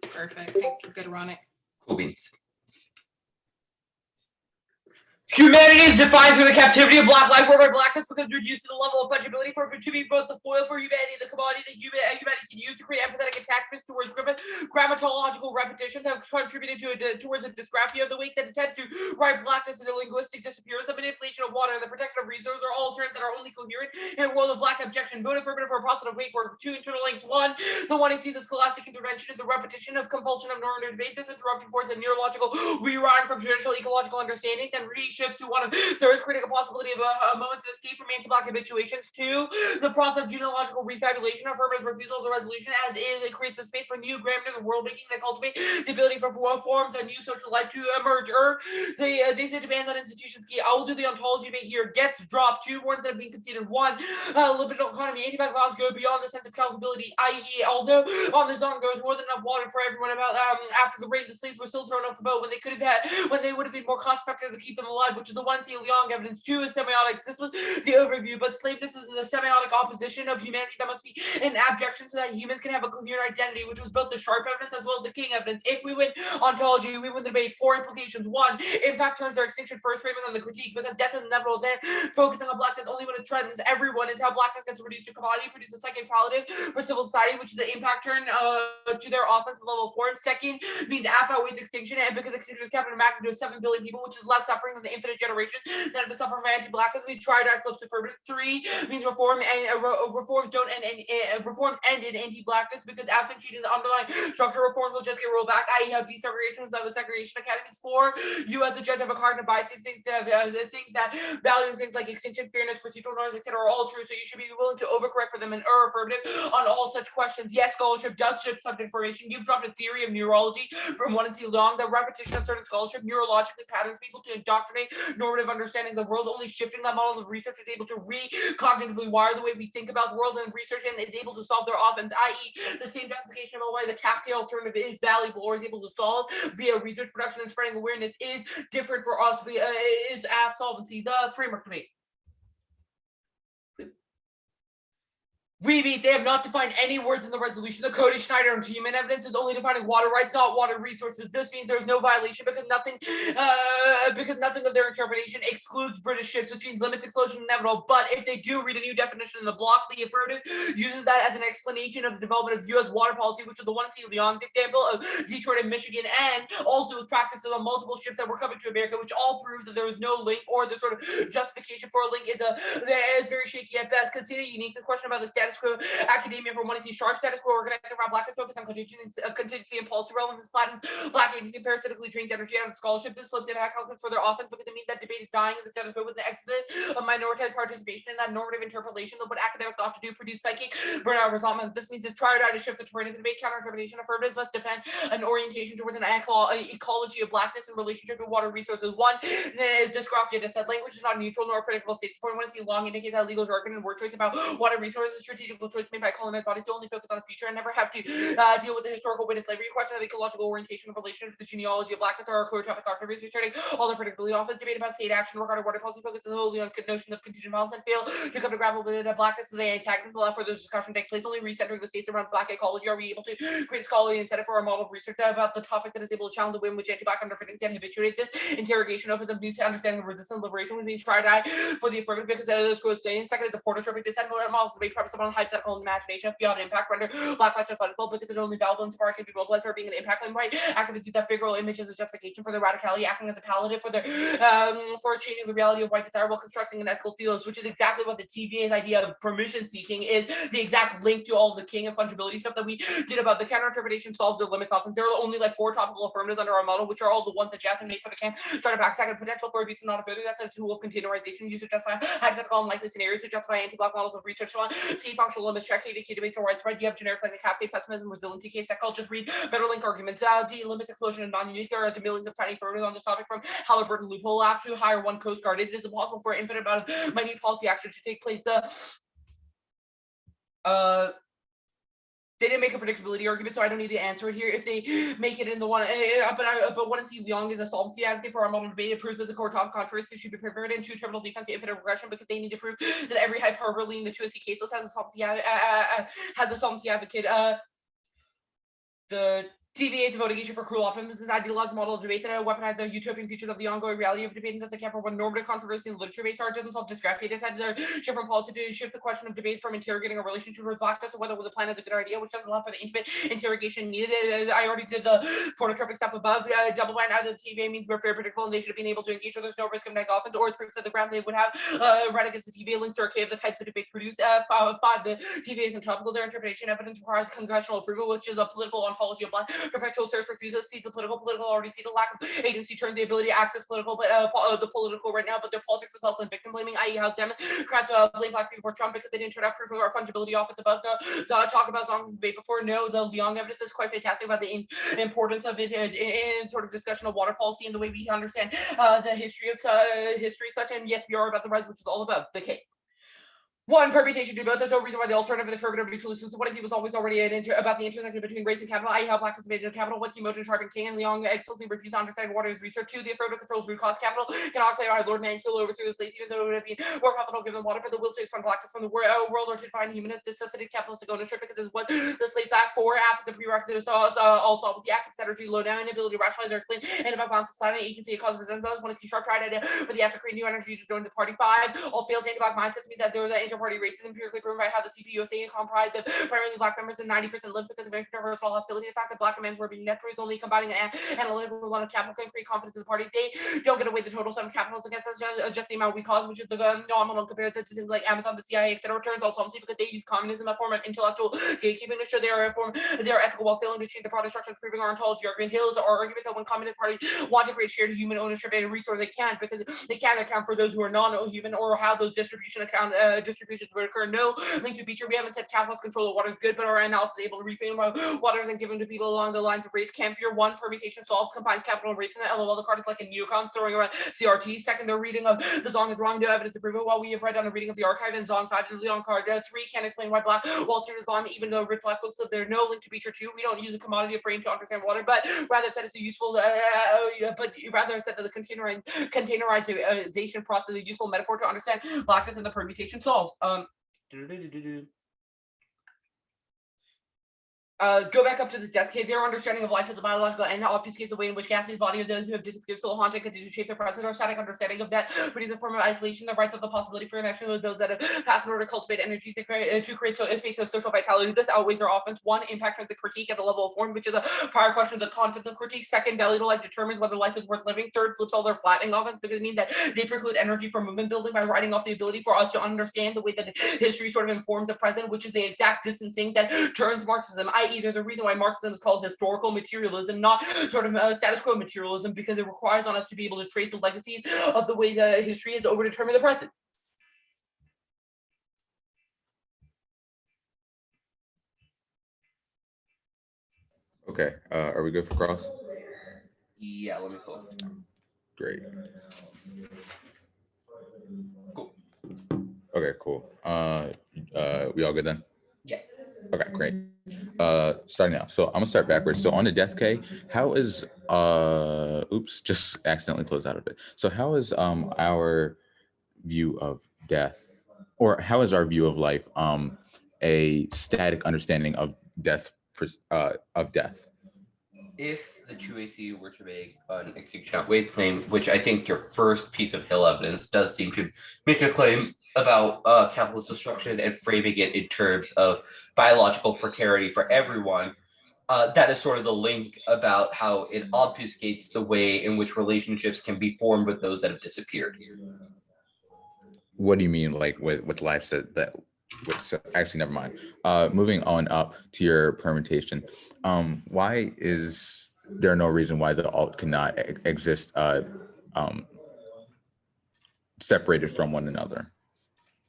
Perfect. Thank you. Good, Raunak. Cool beans. Humanity is defined through the captivity of black life, whereby blackness becomes reduced to the level of fungibility for it to be both the foil for humanity and the commodity that humanity can use to create empathetic attachments towards grammatological repetitions have contributed towards a dysgraphia of the weight that attempt to write blackness into linguistic disappearance, the manipulation of water, and the protection of resources are all terms that are only coherent in a world of black objection. Vote affirmative for a positive weight were two internal links. One, the one he sees as scholastic intervention is the repetition of compulsion of normative debate. This interruption forces a neurological rewriting from traditional ecological understanding, then shifts to one of third critical possibility of moments of escape from anti-black habituations. Two, the process of genealogical refabulation, affirmative refusal of the resolution as is. It creates a space for new grammars of world making that cultivate the ability for forms of new social life to emerge. They say demands on institutions key. I will do the ontology debate here. Gets dropped. Two words that have been conceded. One, liberal economy. Anti-black laws go beyond the sense of calculability, i.e., although on the song there was more than enough water for everyone about after the rain, the slaves were still thrown off the boat when they would have been more cost effective to keep them alive, which is the one Liang evidence. Two is semiotics. This was the overview, but slaveness is in the semiotic opposition of humanity that must be an abjection so that humans can have a coherent identity, which was both the sharp evidence as well as the king evidence. If we win ontology, we win the debate. Four implications. One, impact turns our extinction first, framing on the critique, because death is inevitable. Then focusing on blackness only when it threatens everyone is how blackness gets reduced to commodity, produces a psychic palliative for civil society, which is the impact turn to their offensive level form. Second means F outweighs extinction, and because extinction is capped in a magnitude of 7 billion people, which is less suffering than the infinite generation that have to suffer from anti-blackness, we tried our flips affirmative. Three means reform and reforms don't end reforms end in anti-blackness because absent cheating the underlying structure reforms will just get rolled back, i.e. have desegregation of the segregation academies. Four, you as the judge have a cognitive bias think that valuing things like extinction, fairness, procedural norms, etc. are all true, so you should be willing to overcorrect for them and err affirmative on all such questions. Yes, scholarship does shift subject information. You've dropped a theory of neurology from one and long. The repetition of certain scholarship neurologically patterns people to indoctrinate normative understanding of the world. Only shifting that models of research is able to re-cognitively wire the way we think about the world and research, and is able to solve their offense, i.e. the same justification of why the Kafka alternative is valuable or is able to solve via research production and spreading awareness is different for us, is absolvency. The framework debate. They have not defined any words in the resolution. The Cody Schneider and human evidence is only defining water rights, not water resources. This means there is no violation because nothing of their interpretation excludes British ships, which means limits explosion inevitable. But if they do read a new definition in the block, the affirmative uses that as an explanation of the development of U.S. water policy, which is the one Leong example of Detroit and Michigan, and also was practiced on multiple ships that were coming to America, which all proves that there was no link or the sort of justification for a link is very shaky at best. Consider unique the question about the status status quo academia from one to see sharp status quo organized around blackness focus on contingency and policy relevance, flatten black agency parasitically drained energy out of scholarship. This flips impact calculus further often because it means that debate is dying in the status quo with an exodus of minoritized participation in that normative interpolation of what academics ought to do produce psychic burnout resentment. This means the triad to shift the terrain of the debate. Counter-interpretation affirmatives must defend an orientation towards an ecology of blackness in relationship to water resources. One is dysgraphia that said language is not neutral nor predictable. State support when see long indicates that legal jargon and word choice about water resources, strategical choice made by colonized bodies to only focus on the future and never have to deal with the historical witness slavery question of ecological orientation in relation to the genealogy of blackness or our core topic activities returning all the predictability office debate about state action regarding water policy focuses solely on notion of contingent violence and fail to come to grapple with the blackness of the antagonism allow for this discussion to take place only recentering the states around black ecology. Are we able to create a scholarly incentive for a model of research about the topic that is able to challenge the way in which anti-black underpinnings and habituate this interrogation opens up new to understanding of resistance liberation with being tried for the affirmative because those quotes saying second is the portal tropic descent models debate premise upon hypothetical imagination beyond impact render black lives unfundable because it's only valuable insofar as it can be mobilized for being an impact claim right actively do that figural image as a justification for their radicality acting as a palliative for their for changing the reality of white desire while constructing an ethical theos, which is exactly what the TBA's idea of permission seeking is, the exact link to all of the king and fungibility stuff that we did about the counter-interpretation solves their limits often. There are only like 4 topical affirmatives under our model, which are all the ones that Jasmine made for the camp. Started back second, potential for abuse and not a further. That's a tool of containerization used to justify hypothetical unlikely scenarios to justify anti-black models of research. See functional limits, check key debates are widespread. You have generic like the cap pessimism, resiliency case that called just read better link arguments. D limits explosion and non-unique. There are the millions of tiny affirmatives on this topic from Halliburton loophole after hire one Coast Guard. It is impossible for an infinite amount of minute policy action to take place. They didn't make a predictability argument, so I don't need to answer it here. If they make it in the one, but one and C Leong is a solvency advocate for our model debate. It proves as a core top controversy should be prepared in 2 terminal defense to infinite regression because they need to prove that every hyperbole in the 2 and C case list has a solvency advocate. The TVA's motivation for cruel optimism is idealized model of debate that weaponize the utopian features of the ongoing reality of debate and doesn't account for what normative controversy in literature based art doesn't solve dysgraphia. It decided to shift from policy to shift the question of debate from interrogating a relationship with blackness or whether the plan is a good idea, which doesn't allow for the intimate interrogation needed. I already did the phototropic stuff above. Double blind as a TVA means we're fair, predictable, and they should have been able to engage, or there's no risk of negative offense or proofs that the graph they would have read against the TVA links to arcade of the types of debate produced. 5, the TVA is untouchable. Their interpretation evidence requires congressional approval, which is a political ontology of black perpetual terrorist refusal to see the political already see the lack of agency turns the ability to access political, but the political right now, but their politics was also in victim blaming, i.e. how Democrats blame black people for Trump because they didn't turn out proof of our fungibility office above the talk about Zong debate before. No, the Leong evidence is quite fantastic about the importance of it in sort of discussion of water policy and the way we understand the history of history such, and yes, we are about the rise, which is all about the cake. One, permutation do both. There's no reason why the alternative of the affirmative mutually exclusive. What is he was always already about the intersection between race and capital, i.e. how black is made into capital. What's emotion, sharp and king, and Leong explicitly refused to understand what is research. 2, the affirmative controls root cause capital. Cannot say, our Lord man still overthrew the slaves, even though it would have been more profitable given water, but the will to expand blackness from the world or to define humanist necessity capitalistic ownership because it's what the slaves act for after the prerequisite of all solvency act, etc. Low down inability to rationalize or explain and about balance society agency cause of resentment. Want to see sharp tried idea for the after creating new energy to join the party. 5, all fails anti-black mindsets mean that there was an inter-party racism empirically proven by how the CPUSA comprised of primarily black members and 90% lived because of interpersonal hostility. The fact that black men were being net proves only combining an analytical one of capital can create confidence in the party. They don't get away the total sum of capitals against us, just the amount we cause, which is the nominal compared to things like Amazon, the CIA, etc. Returns all solvency because they use communism as a form of intellectual gatekeeping to show they are ethical while failing to change the product structure, proving our ontology argument. Hills are arguments that when communist parties want to create shared human ownership and a resource, they can't because they can't account for those who are non-human or how those distributions would occur. No link to feature. We haven't said capitalist control of water is good, but our analysis is able to reframe water and given to people along the lines of race. Campier 1, permutation solves combines capital and race in the LOL. The card is like a neocon throwing around CRT. Second, their reading of the Zong is wrong. No evidence to prove it. While we have read on a reading of the archive and Zong 5 is Leon card. 3 can't explain why black Wall Street is bomb, even though rich black folks live there. No link to feature 2. We don't use a commodity of frame to understand water, but rather said it's a useful, but rather said that the containerization process is a useful metaphor to understand blackness and the permutation solves. Go back up to the death cave. Their understanding of life as a biological and obfuscates the way in which ghastly body of those who have disappeared still haunted continue to shape their present or static understanding of that, produce a form of isolation, the rights of the possibility for connection with those that have passed in order to cultivate energy to create a space of social vitality. This outweighs their offense. One, impact of the critique at the level of form, which is a prior question of the content of critique. Second, value to life determines whether life is worth living. Third, flips all their flattening offense because it means that they preclude energy for movement building by writing off the ability for us to understand the way that history sort of informs the present, which is the exact distancing that turns Marxism, i.e. there's a reason why Marxism is called historical materialism, not sort of status quo materialism, because it requires on us to be able to trace the legacies of the way that history is overdetermined the present. Okay, are we good for cross? Yeah, let me pull it. Great. Cool. Okay, cool. We all good then? Yeah. Okay, great. Starting now. So I'm gonna start backwards. So on the death K, how is oops, just accidentally closed out of it. So how is our view of death, or how is our view of life a static understanding of death of death? If the 2AC were to make an extinction outweighs claim, which I think your first piece of Hill evidence does seem to make a claim about capitalist destruction and framing it in terms of biological precarity for everyone, that is sort of the link about how it obfuscates the way in which relationships can be formed with those that have disappeared. What do you mean, like with life that which actually never mind. Moving on up to your permutation, why is there no reason why the alt cannot exist separated from one another?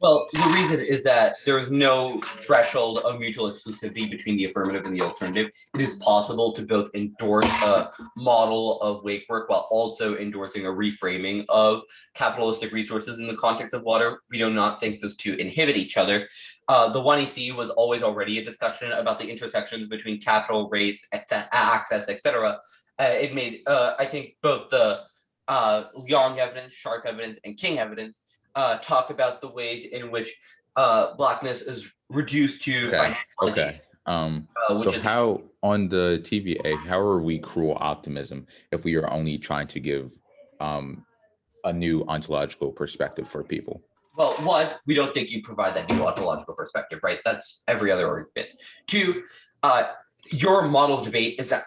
Well, the reason is that there is no threshold of mutual exclusivity between the affirmative and the alternative. It is possible to both endorse a model of wake work while also endorsing a reframing of capitalistic resources in the context of water. We do not think those two inhibit each other. The 1EC was always already a discussion about the intersections between capital, race, access, etc. It made, I think, both the Young evidence, Sharp evidence, and King evidence talk about the ways in which blackness is reduced to okay. So how on the TVA, how are we cruel optimism if we are only trying to give a new ontological perspective for people? Well, one, we don't think you provide that new ontological perspective, right? That's every other argument. Two, your model of debate is that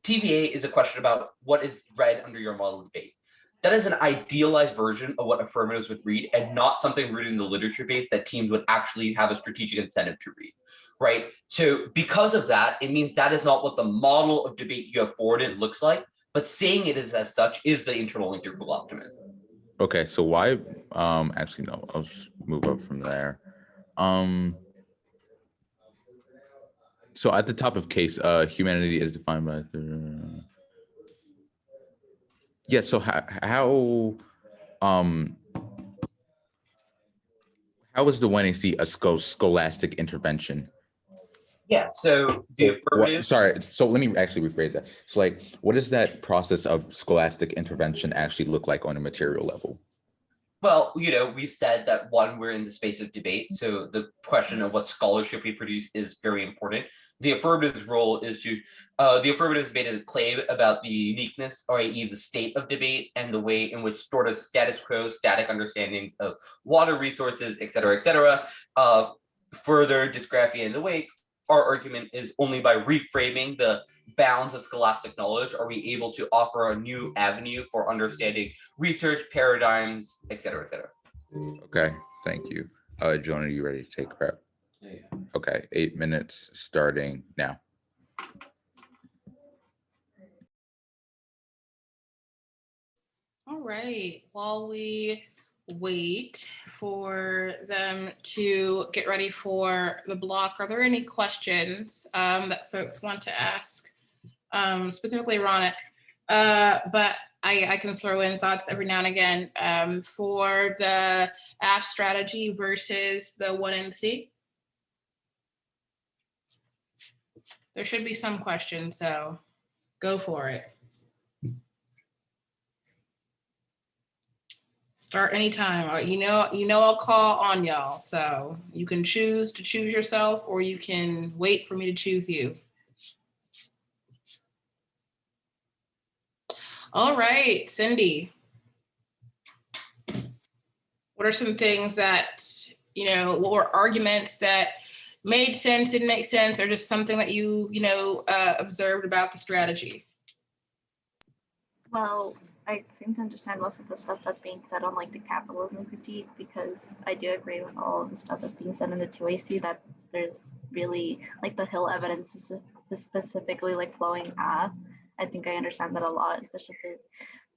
TVA is a question about what is read under your model of debate. That is an idealized version of what affirmatives would read and not something rooted in the literature base that teams would actually have a strategic incentive to read, right? So because of that, it means that is not what the model of debate you have forwarded looks like, but saying it is as such is the internal integral optimism. Okay, so why, actually, no, I'll just move up from there. So at the top of case, humanity is defined by yeah. So how is the 1AC a scholastic intervention? Yeah. So the affirmative. Sorry. So let me actually rephrase that. So, like, what does that process of scholastic intervention actually look like on a material level? Well, you know, we've said that one, we're in the space of debate. So the question of what scholarship we produce is very important. The affirmative's role is to, the affirmative's made a claim about the uniqueness, or i.e. the state of debate and the way in which sort of status quo, static understandings of water resources, et cetera, further dysgraphia in the wake. Our argument is only by reframing the bounds of scholastic knowledge are we able to offer a new avenue for understanding research paradigms, et cetera, et cetera. Okay, thank you. Jonah, are you ready to take prep? Yeah. Okay, 8 minutes starting now. All right, while we wait for them to get ready for the block, are there any questions that folks want to ask? Specifically Raunak, but I can throw in thoughts every now and again for the AF strategy versus the 1NC. There should be some questions, so go for it. Start anytime. You know I'll call on y'all, so you can choose to choose yourself, or you can wait for me to choose you. All right, Cindy. What are some things that, what were arguments that made sense, didn't make sense, or just something that you observed about the strategy? Well, I seem to understand most of the stuff that's being said on like the capitalism critique, because I do agree with all of the stuff that's being said in the 2AC, that there's really like the Hill evidence is specifically like flowing path. I think I understand that a lot, especially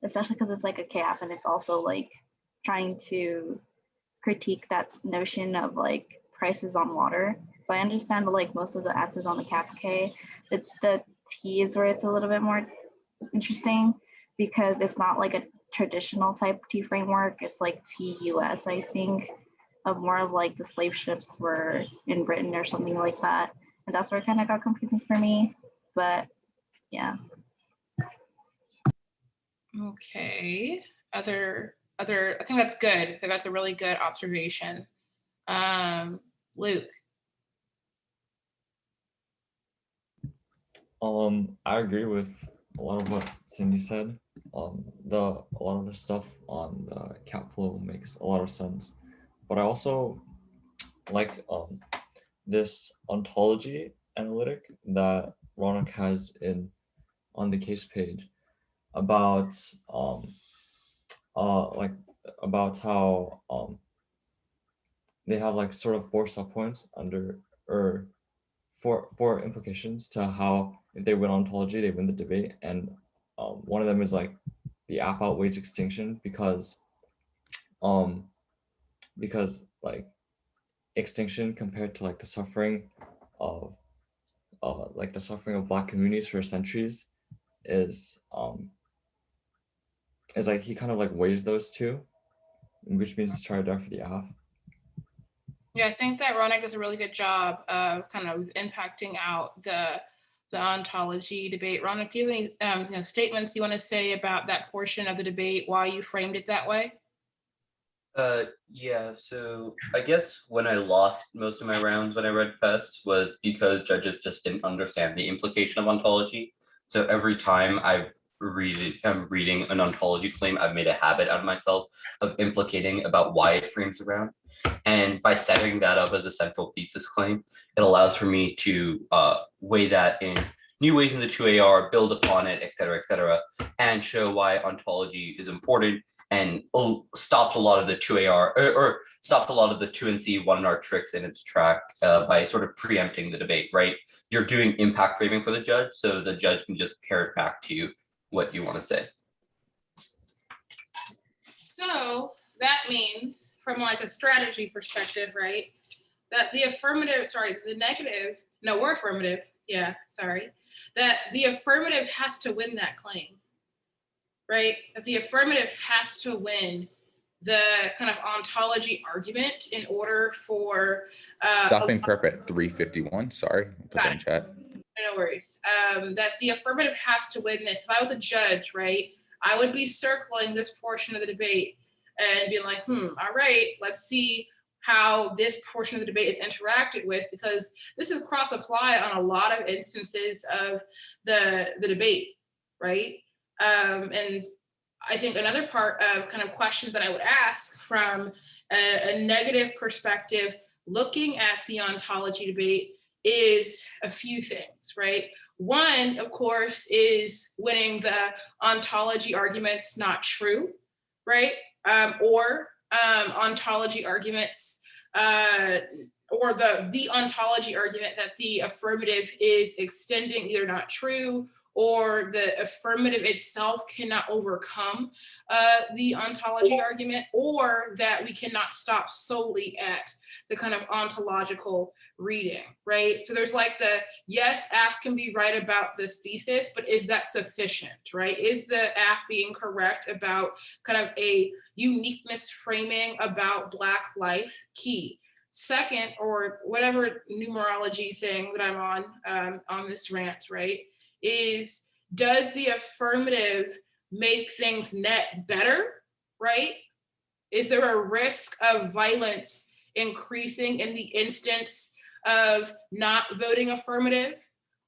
because it's like a cap, and it's also like trying to critique that notion of like prices on water. So I understand like most of the answers on the cap K. The T is where it's a little bit more interesting, because it's not like a traditional type T framework. It's like TUS, I think, of more of like the slave ships were in Britain or something like that. And that's where it kind of got confusing for me. But yeah. Okay. Other, I think that's good. I think that's a really good observation. Luke. I agree with a lot of what Cindy said. A lot of the stuff on the cap flow makes a lot of sense, but I also like this ontology analytic that Raunak has on the case page about about how they have like sort of 4 subpoints under, or four implications to how if they win ontology, they win the debate. And one of them is like the app outweighs extinction because like extinction compared to like the suffering of Black communities for centuries is like he kind of like weighs those two, which means it's trying to die for the app. Yeah, I think that Raunak does a really good job of kind of impacting out the ontology debate. Raunak, do you have any statements you want to say about that portion of the debate, why you framed it that way? Yeah, so I guess when I lost most of my rounds when I read Fest was because judges just didn't understand the implication of ontology. So every time I'm reading an ontology claim, I've made a habit out of myself of implicating about why it frames around. And by setting that up as a central thesis claim, it allows for me to weigh that in new ways in the 2AR, build upon it, et cetera, and show why ontology is important, and stopped a lot of the 2AR or stopped a lot of the 2NC 1R tricks in its track by sort of preempting the debate, right? You're doing impact framing for the judge, so the judge can just parrot back to you what you want to say. So that means from like a strategy perspective, right? That the affirmative, sorry, the negative, no, we're affirmative. Yeah, sorry. That the affirmative has to win that claim, right? That the affirmative has to win the kind of ontology argument in order for Stopping perp at 351. Sorry, I'll put that in chat. No worries. That the affirmative has to win this. If I was a judge, right, I would be circling this portion of the debate and being like, all right, let's see how this portion of the debate is interacted with, because this is cross apply on a lot of instances of the debate, right? And I think another part of kind of questions that I would ask from a negative perspective, looking at the ontology debate, is a few things, right? One, of course, is winning the ontology arguments not true, right? Or ontology arguments, or the ontology argument that the affirmative is extending either not true, or the affirmative itself cannot overcome the ontology argument, or that we cannot stop solely at the kind of ontological reading, right? So there's like the, yes, AF can be right about the thesis, but is that sufficient, right? Is the AF being correct about kind of a uniqueness framing about Black life? Key. Second, or whatever numerology thing that I'm on this rant, right, is, does the affirmative make things net better, right? Is there a risk of violence increasing in the instance of not voting affirmative?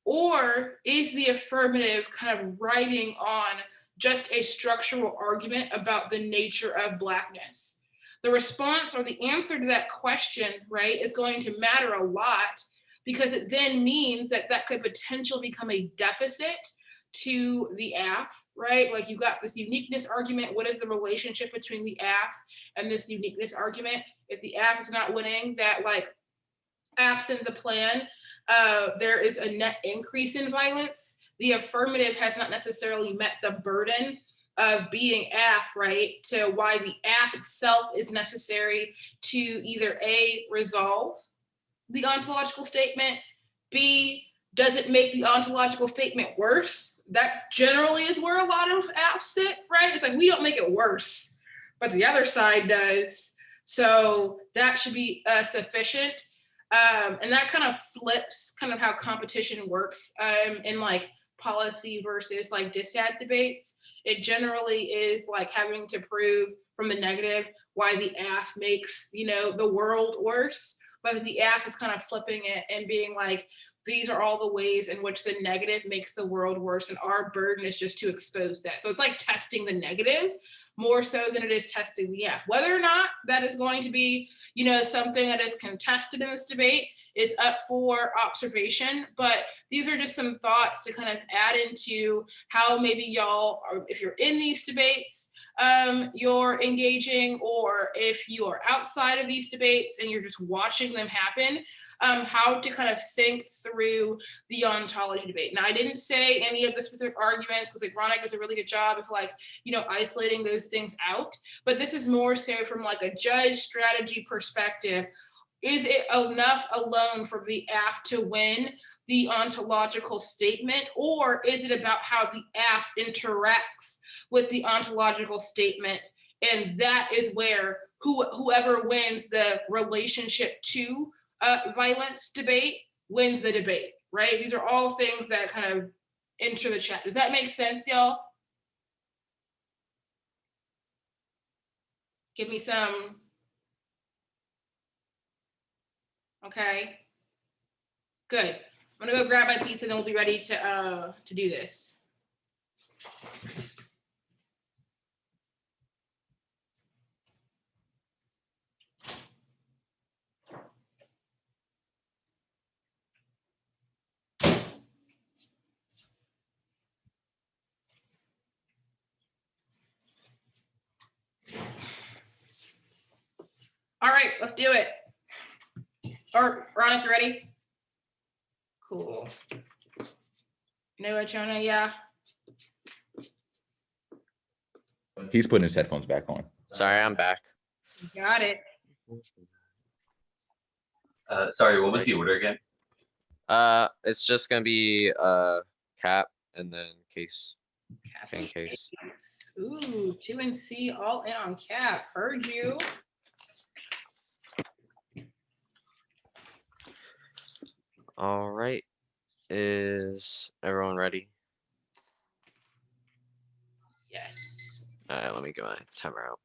Or is the affirmative kind of riding on just a structural argument about the nature of Blackness. The response or the answer to that question, right, is going to matter a lot, because it then means that that could potentially become a deficit to the AF, right? Like you've got this uniqueness argument. What is the relationship between the AF and this uniqueness argument? If the AF is not winning, that like absent the plan, there is a net increase in violence. The affirmative has not necessarily met the burden of being AF, right? To why the AF itself is necessary to either A, resolve the ontological statement, B, does it make the ontological statement worse? That generally is where a lot of AF sit, right? It's like, we don't make it worse, but the other side does. So that should be sufficient. And that kind of flips kind of how competition works in like policy versus like dissent debates. It generally is like having to prove from the negative why the AF makes, you know, the world worse. But the AF is kind of flipping it and being like, these are all the ways in which the negative makes the world worse, and our burden is just to expose that. So it's like testing the negative more so than it is testing the F. Whether or not that is going to be, you know, something that is contested in this debate is up for observation. But these are just some thoughts to kind of add into how maybe y'all, or if you're in these debates, you're engaging, or if you are outside of these debates and you're just watching them happen, how to kind of think through the ontology debate. Now, I didn't say any of the specific arguments, because like Raunak does a really good job of like, you know, isolating those things out, but this is more so from like a judge strategy perspective. Is it enough alone for the AF to win the ontological statement, or is it about how the AF interacts with the ontological statement? And that is where whoever wins the relationship to violence debate wins the debate, right? These are all things that kind of enter the chat. Does that make sense, y'all? Give me some. Okay, good. I'm gonna go grab my pizza and then we'll be ready to do this. All right, let's do it. Or Raunak, you ready? Cool. Noah, Jonah, yeah. He's putting his headphones back on. Sorry, I'm back. Got it. Sorry, what was the order again? It's just gonna be cap and then case. In case. Ooh, 2 and C all in on cap. Heard you. All right. Is everyone ready? Yes. All right, let me get my timer out.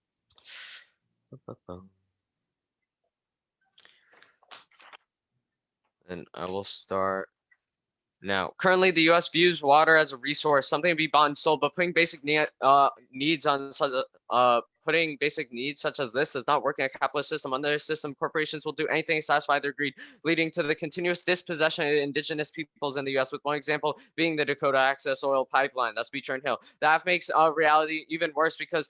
And I will start now. Currently, the U.S. views water as a resource, something to be bought and sold, but putting basic needs on such putting basic needs such as this does not work in a capitalist system. Under this system, corporations will do anything to satisfy their greed, leading to the continuous dispossession of indigenous peoples in the U.S., with one example being the Dakota Access Oil Pipeline. That's Beecher and Hill. That makes reality even worse because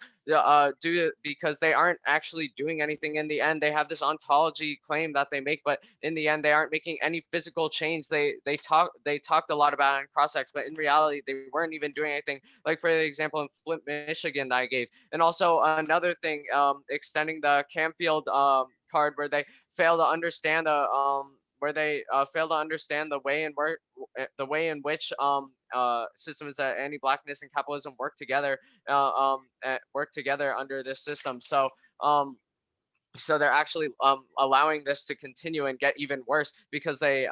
because they aren't actually doing anything in the end. They have this ontology claim that they make, but in the end, they aren't making any physical change. They talked a lot about it in cross-ex, but in reality, they weren't even doing anything. Like for the example in Flint, Michigan that I gave. And also another thing, extending the Camfield card, where they fail to understand the way in which systems that anti-blackness and capitalism work together under this system. So they're actually allowing this to continue and get even worse because they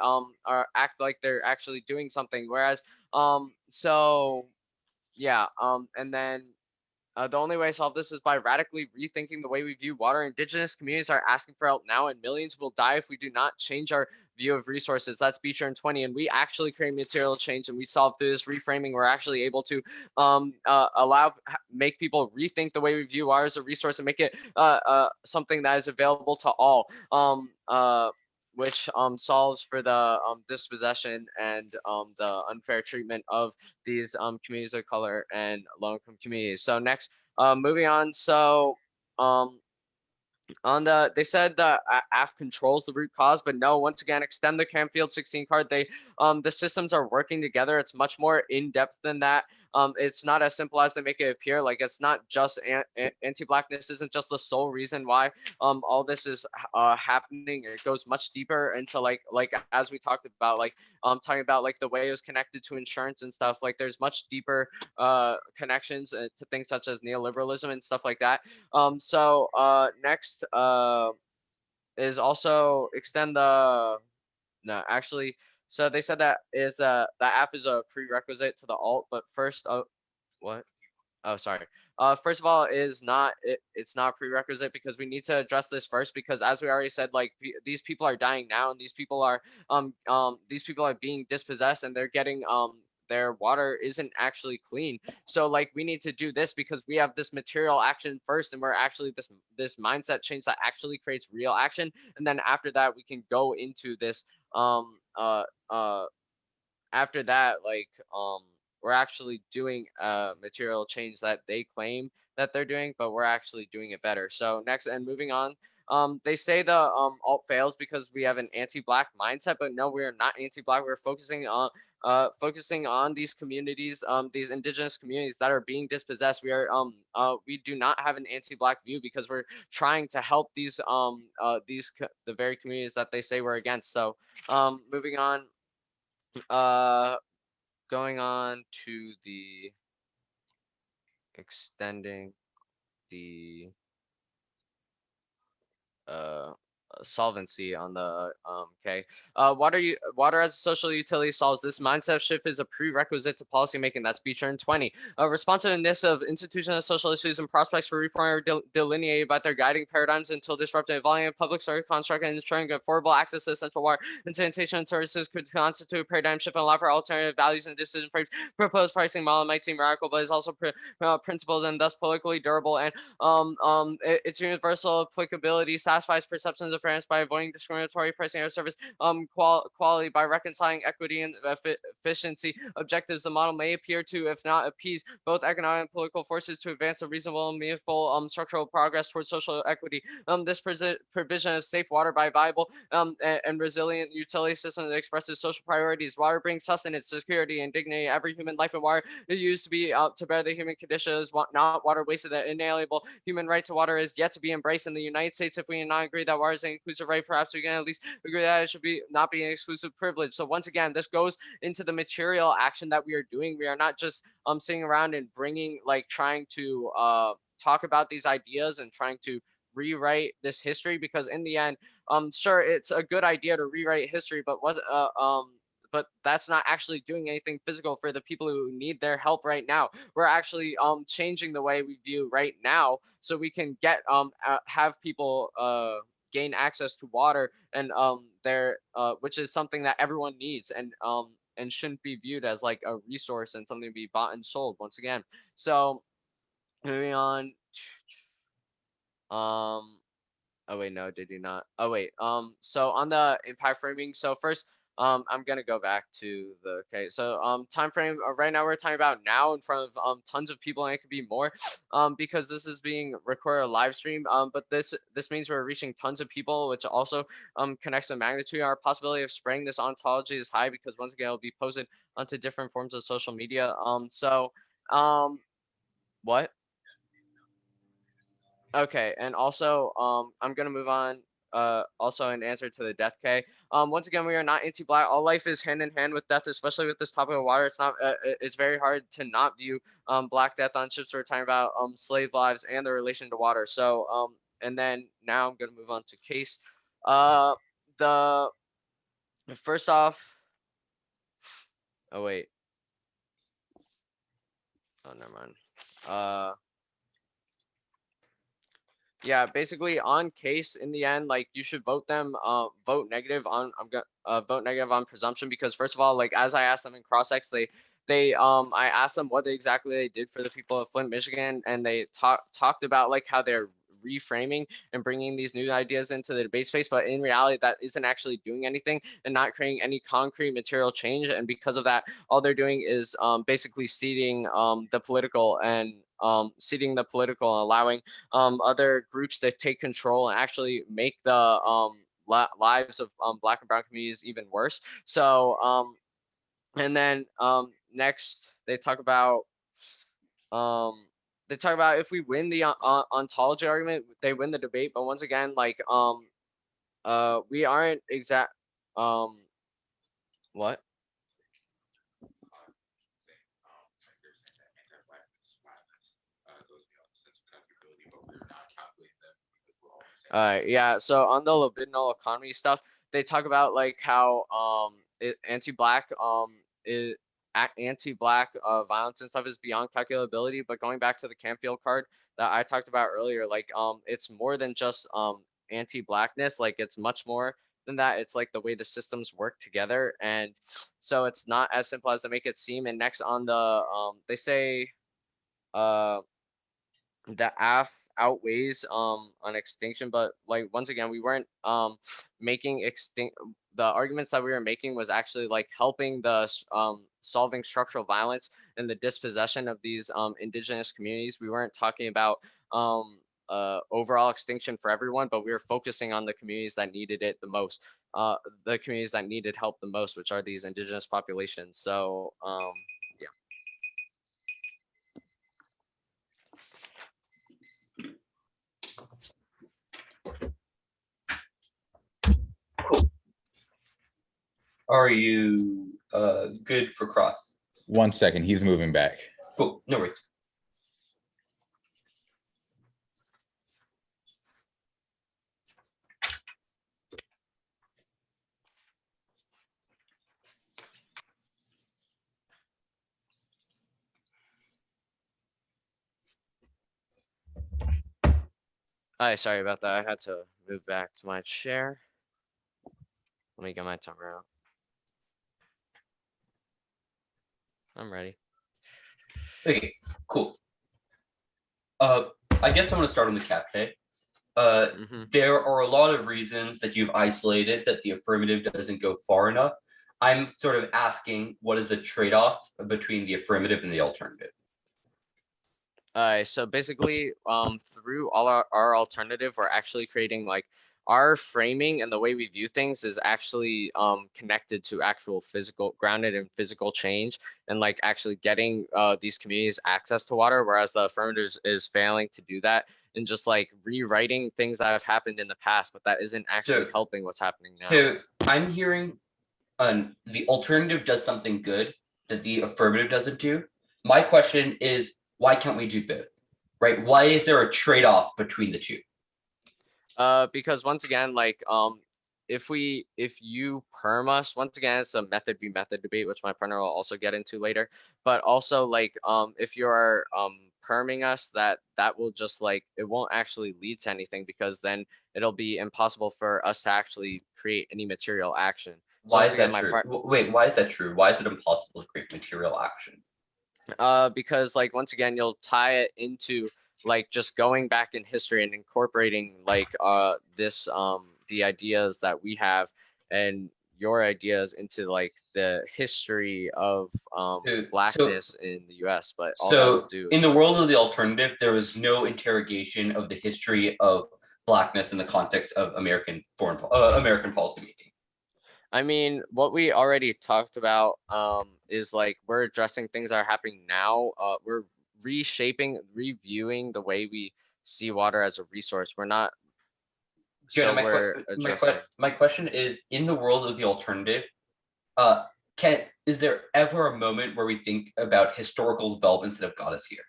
act like they're actually doing something. Whereas and then The only way to solve this is by radically rethinking the way we view water. Indigenous communities are asking for help now, and millions will die if we do not change our view of resources. That's Beecher in 20, and we actually create material change, and we solve through this reframing. We're actually able to make people rethink the way we view water as a resource and make it something that is available to all. Which solves for the dispossession and the unfair treatment of these communities of color and low-income communities. So next, moving on. So they said the AF controls the root cause, but no, once again, extend the Camfield 16 card. The systems are working together. It's much more in depth than that. It's not as simple as they make it appear. Like, it's not just anti-blackness isn't just the sole reason why all this is happening. It goes much deeper into like as we talked about, like talking about like the way it was connected to insurance and stuff. Like, there's much deeper connections to things such as neoliberalism and stuff like that. Next is also extend the so they said that is the app is a prerequisite to the alt, but first what? Oh, sorry. First of all, it's not a prerequisite, because we need to address this first, because as we already said, like these people are dying now, and these people are being dispossessed, and they're getting their water isn't actually clean. So like, we need to do this because we have this material action first, and we're actually this mindset change that actually creates real action, and then after that we can go into this after that, like we're actually doing material change that they claim that they're doing, but we're actually doing it better. So next, and moving on, they say the alt fails because we have an anti-black mindset, but no, we're not anti-black. We're focusing on these communities, these indigenous communities that are being dispossessed. We do not have an anti-black view, because we're trying to help these the very communities that they say we're against. So moving on, going on to the extending the solvency on the okay. Water as a social utility solves this mindset shift is a prerequisite to policy making. That's Beecher in 20. Responsiveness of institutional social issues and prospects for reform are delineated by their guiding paradigms until disrupting volume of public service construct, and ensuring affordable access to essential water and sanitation services could constitute a paradigm shift and allow for alternative values and decision frames. Proposed pricing model might seem radical, but is also principled and thus politically durable, and its universal applicability satisfies perceptions of fairness by avoiding discriminatory pricing or service quality by reconciling equity and efficiency objectives. The model may appear to, if not appease, both economic and political forces to advance a reasonable and meaningful structural progress towards social equity. This provision of safe water by viable and resilient utility systems expresses social priorities. Water brings sustenance, security, and dignity. Every human life in water is used to be to better the human condition is not water wasted. The inalienable human right to water is yet to be embraced in the United States. If we do not agree that water is an inclusive right, perhaps we can at least agree that it should not be an exclusive privilege. So once again, this goes into the material action that we are doing. We are not just sitting around and trying to talk about these ideas and trying to rewrite this history, because in the end, sure, it's a good idea to rewrite history, but but that's not actually doing anything physical for the people who need their help right now. We're actually changing the way we view right now, so we can get have people gain access to water, and which is something that everyone needs, and shouldn't be viewed as like a resource and something to be bought and sold once again. So moving on. Oh wait, no, did you not? Oh wait, so on the impact framing, so first, I'm gonna go back to the, okay, so time frame, right now we're talking about now in front of tons of people, and it could be more, because this is being recorded live stream, but this means we're reaching tons of people, which also connects the magnitude. Our possibility of spreading this ontology is high, because once again, it'll be posted onto different forms of social media. What? Okay, and also, I'm gonna move on. Also in answer to the death K. Once again, we are not anti-black. All life is hand in hand with death, especially with this topic of water. It's not. It's very hard to not view black death on ships. We're talking about slave lives and the relation to water. So and then now I'm gonna move on to case. The first off. Oh wait. Oh, never mind. Yeah, basically on case in the end, like you should vote them, vote negative on, vote negative on presumption, because first of all, like as I asked them in cross-ex, I asked them what exactly they did for the people of Flint, Michigan, and they talked about like how they're reframing and bringing these new ideas into the debate space, but in reality, that isn't actually doing anything and not creating any concrete material change. And because of that, all they're doing is basically seeding the political and allowing other groups that take control and actually make the lives of Black and Brown communities even worse. So and then next they talk about if we win the ontology argument, they win the debate. But once again, like we aren't exact what? Yeah, so on the libidinal economy stuff, they talk about like how anti-black anti-black violence and stuff is beyond calculability. But going back to the Campfield card that I talked about earlier, like it's more than just anti-blackness. Like it's much more than that. It's like the way the systems work together, and so it's not as simple as they make it seem. And next on the they say the AF outweighs on extinction, but like once again, we weren't making the arguments that we were making was actually like helping the solving structural violence and the dispossession of these indigenous communities. We weren't talking about overall extinction for everyone, but we were focusing on the communities that needed it the most, the communities that needed help the most, which are these indigenous populations. So yeah. Are you good for cross? 1 second, he's moving back. Cool, no worries. Hi, sorry about that. I had to move back to my chair. Let me get my timer out. I'm ready. Okay, cool. I guess I'm gonna start on the cap pay. There are a lot of reasons that you've isolated that the affirmative doesn't go far enough. I'm sort of asking, what is the trade-off between the affirmative and the alternative? So basically, through all our alternative, we're actually creating like our framing, and the way we view things is actually connected to actual physical, grounded in physical change, and like actually getting these communities access to water, whereas the affirmative is failing to do that and just like rewriting things that have happened in the past, but that isn't actually helping what's happening now. So I'm hearing the alternative does something good that the affirmative doesn't do. My question is, why can't we do both? Right? Why is there a trade-off between the two? Because once again, like if you perm us, once again, it's a method v method debate, which my partner will also get into later. But also like if you're perming us, that will just like, it won't actually lead to anything, because then it'll be impossible for us to actually create any material action. So why is that true? Wait, why is that true? Why is it impossible to create material action? Because like once again, you'll tie it into like just going back in history and incorporating like the ideas that we have and your ideas into like the history of blackness in the US. But all that will do in the world of the alternative, there was no interrogation of the history of blackness in the context of American policy making. I mean, what we already talked about is like we're addressing things that are happening now. We're reshaping, reviewing the way we see water as a resource. We're not. Jonah, So we're addressing. My question is, in the world of the alternative, is there ever a moment where we think about historical developments that have got us here?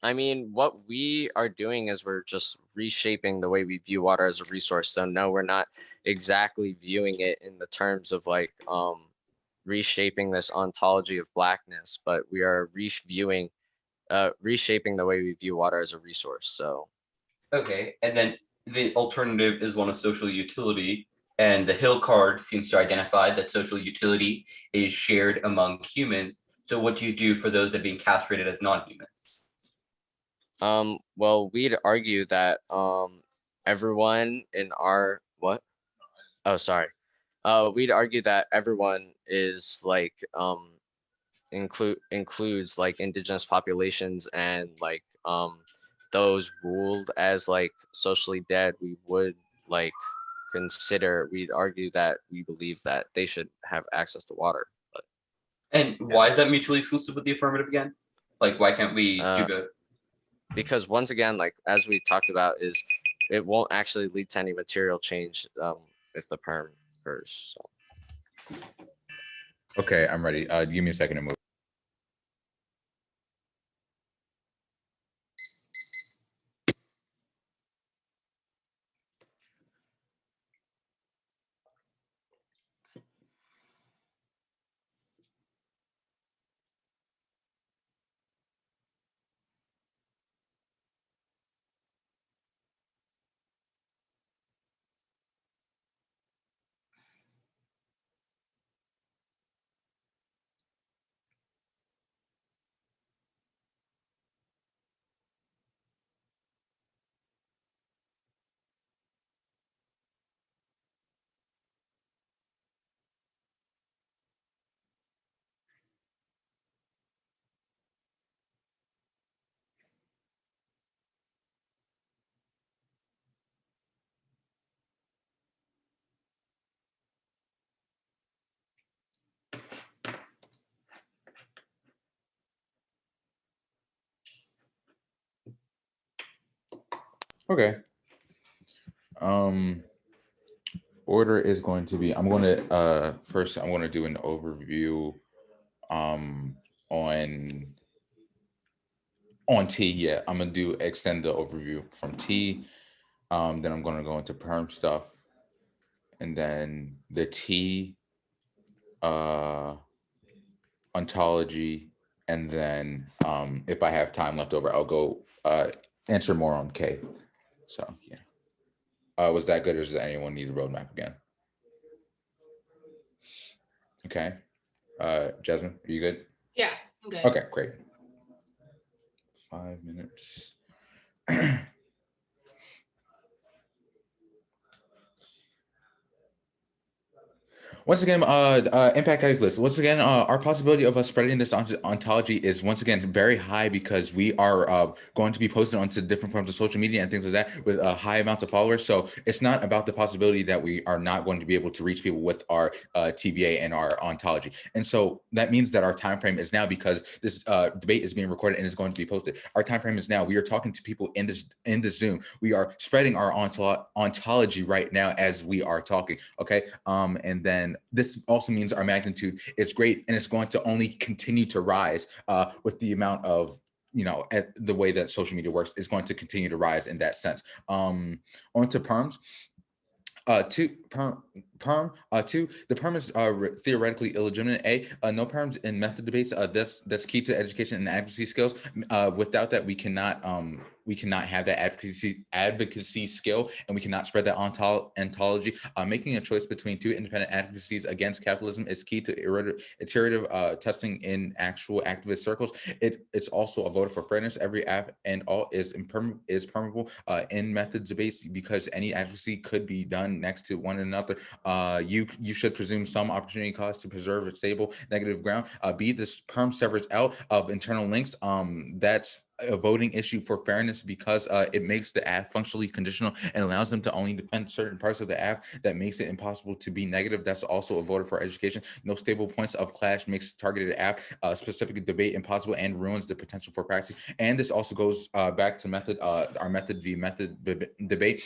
I mean, what we are doing is we're just reshaping the way we view water as a resource. So no, we're not exactly viewing it in the terms of like reshaping this ontology of blackness, but we are reshaping the way we view water as a resource. So Okay, and then the alternative is one of social utility, and the Hill card seems to identify that social utility is shared among humans. So what do you do for those that are being castrated as non-humans? Well, we'd argue that everyone in our what? Oh, sorry. We'd argue that everyone is like includes like indigenous populations and like those ruled as like socially dead. We would like we'd argue that we believe that they should have access to water. But And why is that mutually exclusive with the affirmative again? Like, why can't we do both? because once again, like as we talked about, is it won't actually lead to any material change if the perm occurs. So. Okay, I'm ready. Give me a second to move. Okay. Order is going to be, I'm going to first I'm going to do an overview on T. Yeah, I'm going to extend the overview from T. Then I'm going to go into perm stuff, and then the T ontology, and then if I have time left over, I'll go answer more on K. So yeah. Was that good, or does anyone need a roadmap again? Okay. Jasmine, are you good? Yeah, I'm good. Okay, great. 5 minutes. Once again, impact calculus. Once again, our possibility of us spreading this ontology is once again very high because we are going to be posted onto different forms of social media and things like that with high amounts of followers. So it's not about the possibility that we are not going to be able to reach people with our TVA and our ontology. And so that means that our time frame is now, because this debate is being recorded and is going to be posted. Our time frame is now. We are talking to people in this Zoom. We are spreading our ontology right now as we are talking. Okay, and then this also means our magnitude is great, and it's going to only continue to rise with the amount of, the way that social media works is going to continue to rise in that sense. On to perms. The perm is theoretically illegitimate. No perms in method debates. That's key to education and advocacy skills. Without that, we cannot have that advocacy skill, and we cannot spread that ontology. Making a choice between two independent advocacies against capitalism is key to iterative testing in actual activist circles. It's also a vote for fairness. Every app and all is permeable in method debates, because any advocacy could be done next to one another. You should presume some opportunity cost to preserve a stable negative ground. B, this perm severs out of internal links. That's a voting issue for fairness, because it makes the app functionally conditional and allows them to only defend certain parts of the app. That makes it impossible to be negative. That's also a voter for education. No stable points of clash makes targeted app specific debate impossible and ruins the potential for practice. And this also goes back to method, our method v method debate.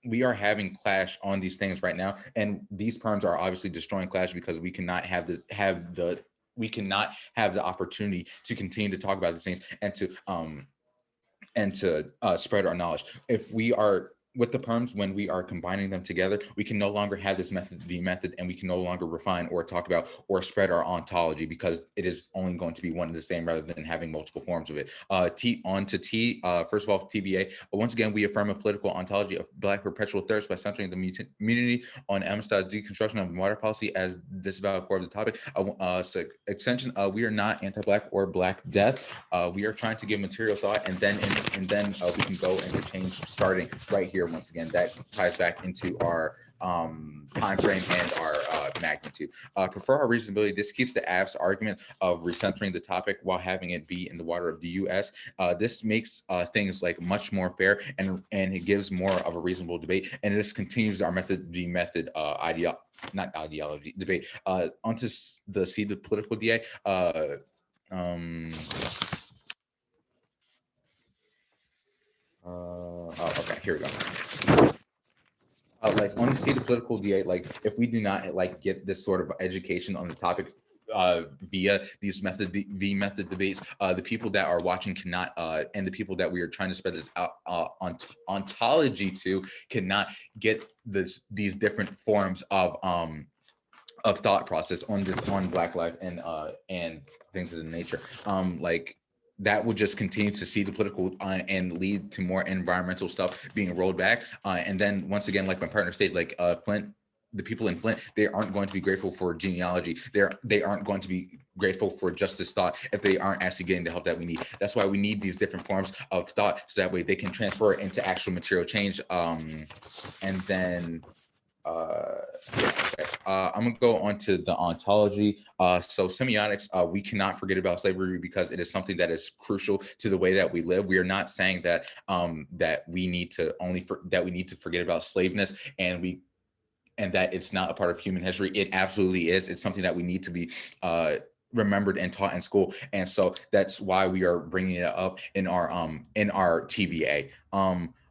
We are having clash on these things right now, and these perms are obviously destroying clash, because we cannot have the opportunity to continue to talk about these things and to spread our knowledge. If we are with the perms, when we are combining them together, we can no longer have this method, the method, and we can no longer refine or talk about or spread our ontology, because it is only going to be one and the same rather than having multiple forms of it. First of all, TBA. Once again, we affirm a political ontology of Black perpetual thirst by centering the community on Amistad's deconstruction of water policy as disavowed core of the topic. Extension, we are not anti-Black or Black death. We are trying to give material thought, and then we can go interchange starting right here. Once again, that ties back into our time frame and our magnitude. Prefer our reasonability. This keeps the abs argument of recentering the topic while having it be in the water of the U.S. This makes things like much more fair, and it gives more of a reasonable debate. And this continues our not ideology debate. Onto the seeded political DA. Okay, here we go. Like on the seat of political DA, like if we do not like get this sort of education on the topic via these method debates, the people that are watching cannot, and the people that we are trying to spread this ontology to cannot get these different forms of thought process on Black life and things of the nature. Like that would just continue to see the political and lead to more environmental stuff being rolled back. And then once again, like my partner stated, like Flint, the people in Flint, they aren't going to be grateful for genealogy. They aren't going to be grateful for justice thought if they aren't actually getting the help that we need. That's why we need these different forms of thought, so that way they can transfer it into actual material change. And then I'm gonna go on to the ontology. So semiotics, we cannot forget about slavery, because it is something that is crucial to the way that we live. We are not saying that that we need to forget about slaveness, and that it's not a part of human history. It absolutely is. It's something that we need to be remembered and taught in school, and so that's why we are bringing it up in our TBA.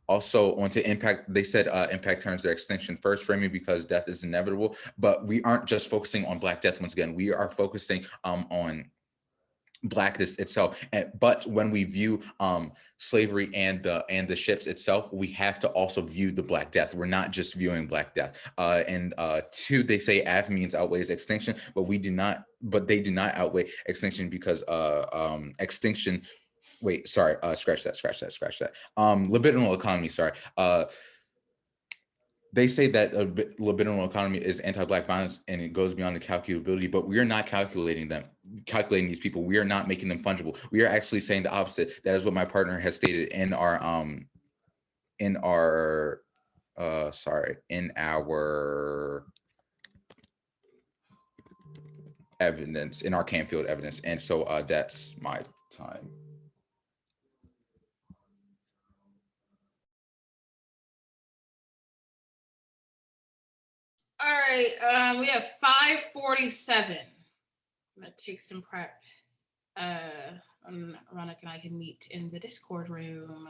Also, onto impact, they said impact turns their extinction first, framing because death is inevitable. But we aren't just focusing on Black death. Once again, we are focusing on Blackness itself. But when we view slavery and the ships itself, we have to also view the Black death. We're not just viewing Black death. And two, they say AF means outweighs extinction, but they do not outweigh extinction, because extinction. Wait, sorry, scratch that. Libidinal economy, sorry. They say that a libidinal economy is anti-Black violence, and it goes beyond the calculability, but we are not calculating these people. We are not making them fungible. We are actually saying the opposite. That is what my partner has stated in our evidence, in our Canfield evidence. And so that's my time. All right, we have 5:47. I'm gonna take some prep. Raunak and I can meet in the Discord room.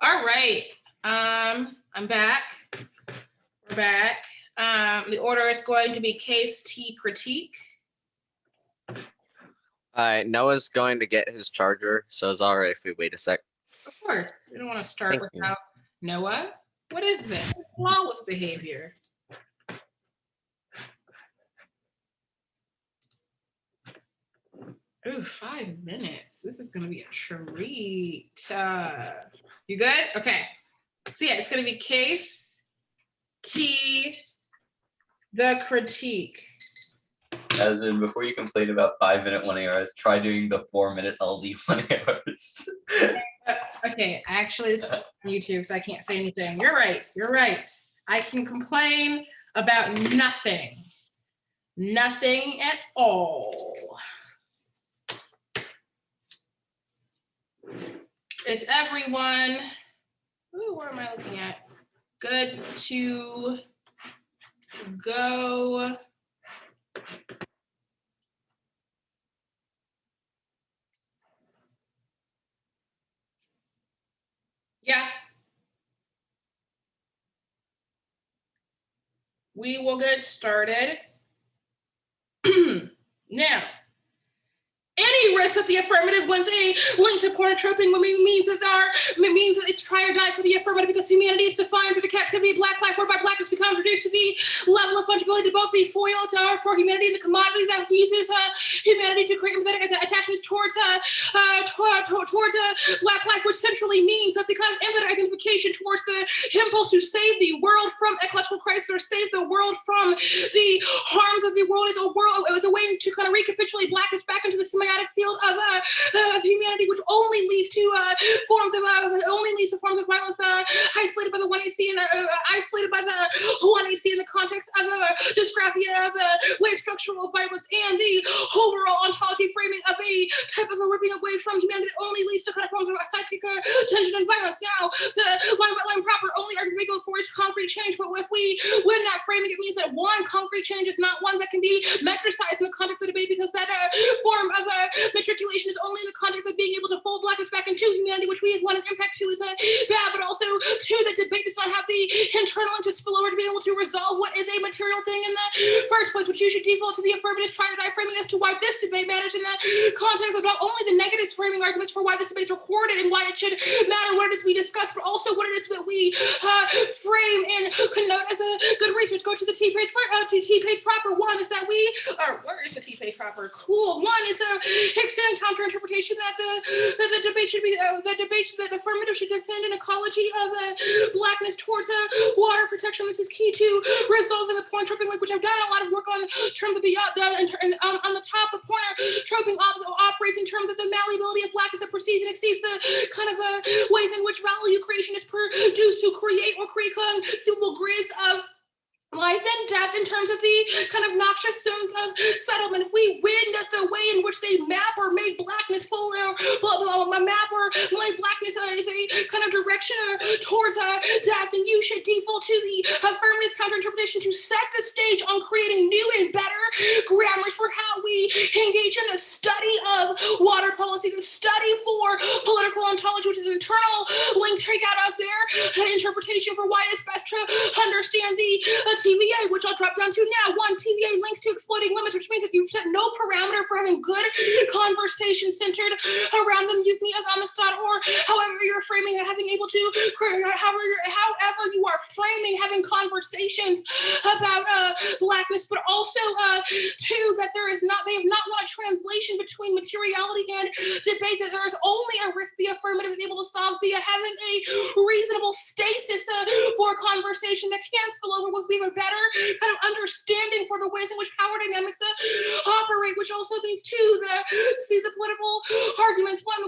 All right. I'm back. We're back. The order is going to be case, tea, critique. All right, Noah's going to get his charger, so it's all right if we wait a sec. Of course. We don't want to start Thank you. without Noah. What is this? Flawless behavior. Ooh, 5 minutes. This is going to be a treat. You good? Okay. So yeah, it's going to be case, tea, the critique. As in, before you complain about 5-minute 1 hours, try doing the 4-minute LD 1 hours. Okay, actually, this is on YouTube, so I can't say anything. You're right. You're right. I can complain about nothing. Nothing at all. Is everyone, ooh, where am I looking at? Good to go? Yeah. We will get started. Now, any risk that the affirmative wins a link to pornotroping means that it's try or die for the affirmative because humanity is defined through the captivity of black life, whereby blackness becomes reduced to the level of fungibility to both the foil for humanity and the commodity that uses humanity to create empathetic attachments towards black life, which centrally means that the kind of empathetic identification towards the impulse to save the world from ecological crisis or save the world from the harms of the world is a way to kind of recapitulate blackness back into the semiotic field of humanity, which only leads to forms of violence isolated by the one AC and isolated by the one AC in the context of dysgraphia, the way structural violence, and the overall ontology framing of a type of a ripping away from humanity that only leads to kind of forms of psychic tension and violence. Now, the line by line proper only argument going for is concrete change, but if we win that framing, it means that one concrete change is not one that can be metricized in the context of the debate, because that form of matriculation is only in the context of being able to fold blackness back into humanity, which we have won an impact to is bad, but also two, that debate does not have the internal and to spill over to be able to resolve what is a material thing in the first place, which you should default to the affirmative try to die framing as to why this debate matters in the context of not only the negative framing arguments for why this debate is recorded and why it should matter what it is we discuss, but also what it is that we frame and connote as a good research. Go to the T page proper. One is that where is the T page proper? Cool. One is extend counter interpretation that the debate should be that affirmative should defend an ecology of blackness towards water protection. This is key to resolving the pornotroping link, which I've done a lot of work on in terms of the on the top of pornotroping operates in terms of the malleability of blackness that precedes and exceeds the kind of ways in which value creation is produced to create conceivable grids of life and death in terms of the kind of noxious zones of settlement. If we win that the way in which they map or make blackness map or make blackness is a kind of direction towards death, and you should default to the affirmative counter interpretation to set the stage on creating new and better grammars for how we engage in the study of water policy, the study for political ontology, which is an internal link take out of their interpretation for why it's best to understand the TVA, which I'll drop down to now. One, TVA links to exploiting limits, which means that you've set no parameter for having good conversation centered around the mutiny of Amistad, or however you're framing it, having able to however you are framing having conversations about blackness, but also two, that they have not won a translation between materiality and debate, that there is only a risk the affirmative is able to solve via having a reasonable stasis for a conversation that can spill over once we have a better kind of understanding for the ways in which power dynamics operate, which also means two, the political arguments. One,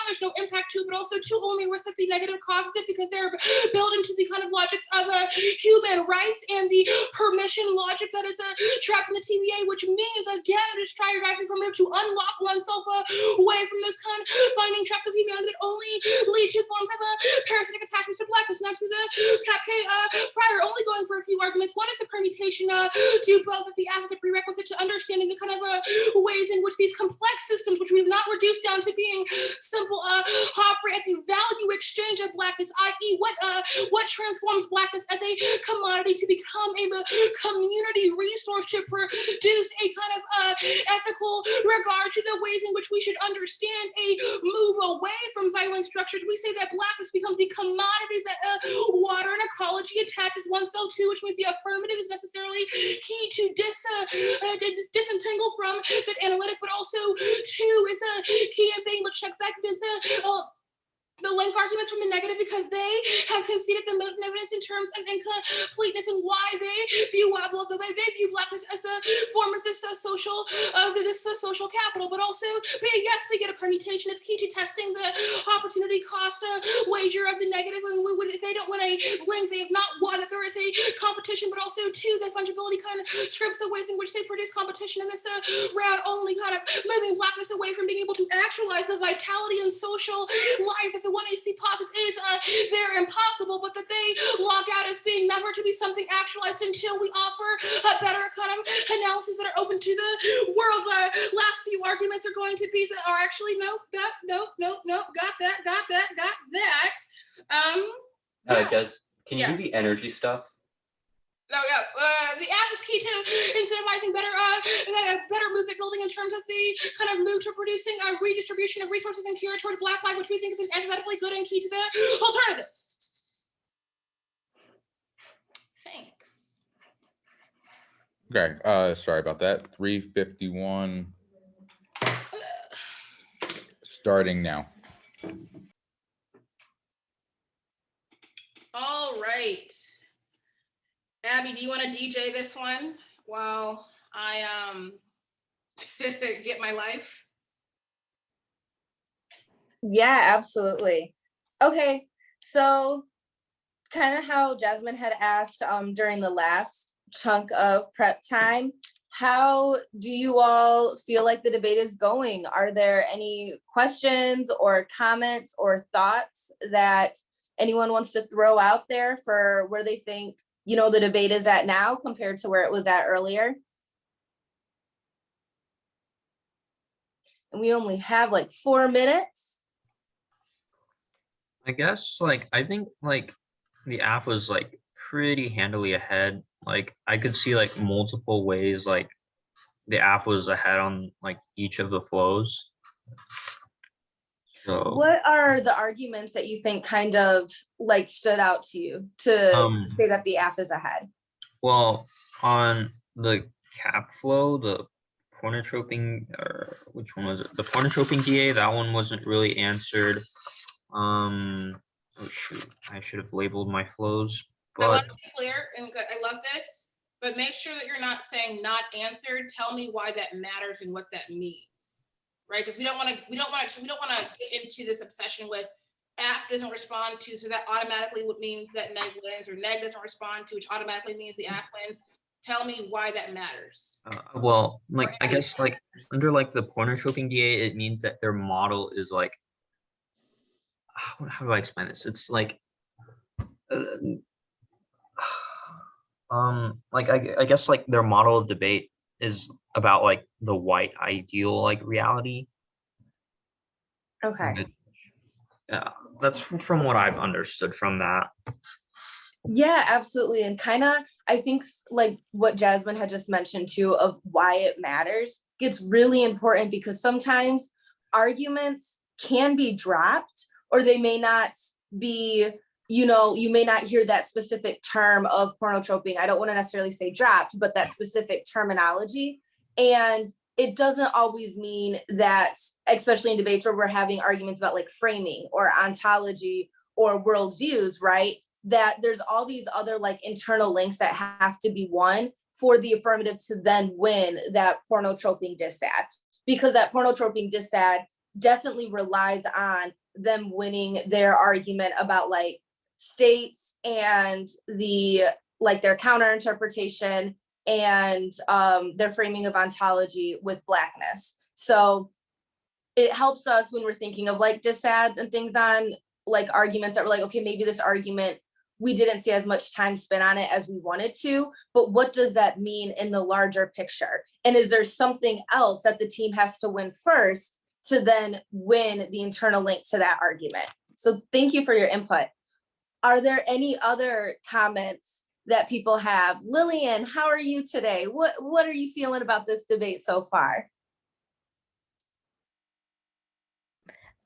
there's no impact to, but also two, only risk that the negative causes it because they're built into the kind of logics of human rights and the permission logic that is trapped in the TVA, which means, again, it is trying to unlock oneself away from those kind of finding traps of humanity that only lead to forms of parasitic attachments to blackness. Now to the Cap K prior, only going for a few arguments. One is the permutation to both of the as a prerequisite to understanding the kind of ways in which these complex systems, which we've not reduced down to being simple, operate at the value exchange of Blackness, i.e. what transforms Blackness as a commodity to become a community resource to produce a kind of ethical regard to the ways in which we should understand a move away from violent structures. We say that Blackness becomes the commodity that water and ecology attaches oneself to, which means the affirmative is necessarily key to disentangle from that analytic, but also two is a key in being able to check back against the link arguments from the negative, because they have conceded the mountain evidence in terms of incompleteness and why they view Blackness as a form of this social capital. But also, yes, we get a permutation is key to testing the opportunity cost wager of the negative. And if they don't win a link, they have not won that there is a competition, but also two, the fungibility kind of strips the ways in which they produce competition in this round, only kind of moving Blackness away from being able to actualize the vitality and social life that the 1AC posits is very impossible, but that they log out as being never to be something actualized until we offer a better kind of analysis that are open to the world. Last few arguments are going to be that are actually got that. Jez, can you Yeah. do the energy stuff? The app is key to incentivizing better movement building in terms of the kind of move to producing a redistribution of resources and care toward Black life, which we think is an empathetically good and key to the alternative. Thanks. Okay, sorry about that. 3:51. Starting now. All right. Abby, do you want to DJ this one while I get my life? Yeah, absolutely. Okay, so kind of how Jasmine had asked during the last chunk of prep time, how do you all feel like the debate is going? Are there any questions or comments or thoughts that anyone wants to throw out there for where they think, the debate is at now compared to where it was at earlier? And we only have like 4 minutes. I guess I think the app was pretty handily ahead. I could see multiple ways the app was ahead on each of the flows. So What are the arguments that you think kind of stood out to you to say that the app is ahead? well, on the cap flow, the pornotroping, or which one was it? The pornotroping DA, that one wasn't really answered. Oh shoot, I should have labeled my flows. I want But to be clear, and I love this, but make sure that you're not saying not answered. Tell me why that matters and what that means, right? Because we don't want to get into this obsession with app doesn't respond to, so that automatically means that neg wins, or neg doesn't respond to, which automatically means the app wins. Tell me why that matters. well, I guess under the pornotroping DA, it means that their model is how do I explain this? It's I guess their model of debate is about the white ideal reality. Okay. Yeah, that's from what I've understood from that. Yeah, absolutely. And kind of, I think what Jasmine had just mentioned too, of why it matters, gets really important, because sometimes arguments can be dropped, or they may not be, you may not hear that specific term of pornotroping. I don't want to necessarily say dropped, but that specific terminology. And it doesn't always mean that, especially in debates where we're having arguments about framing or ontology or worldviews, right? That there's all these other internal links that have to be won for the affirmative to then win that pornotroping dissad, because that pornotroping dissad definitely relies on them winning their argument about states and the their counter interpretation and their framing of ontology with Blackness. So it helps us when we're thinking of dissads and things on arguments that we're okay, maybe this argument we didn't see as much time spent on it as we wanted to, but what does that mean in the larger picture? And is there something else that the team has to win first to then win the internal link to that argument? So thank you for your input. Are there any other comments that people have? Lillian, how are you today? What are you feeling about this debate so far?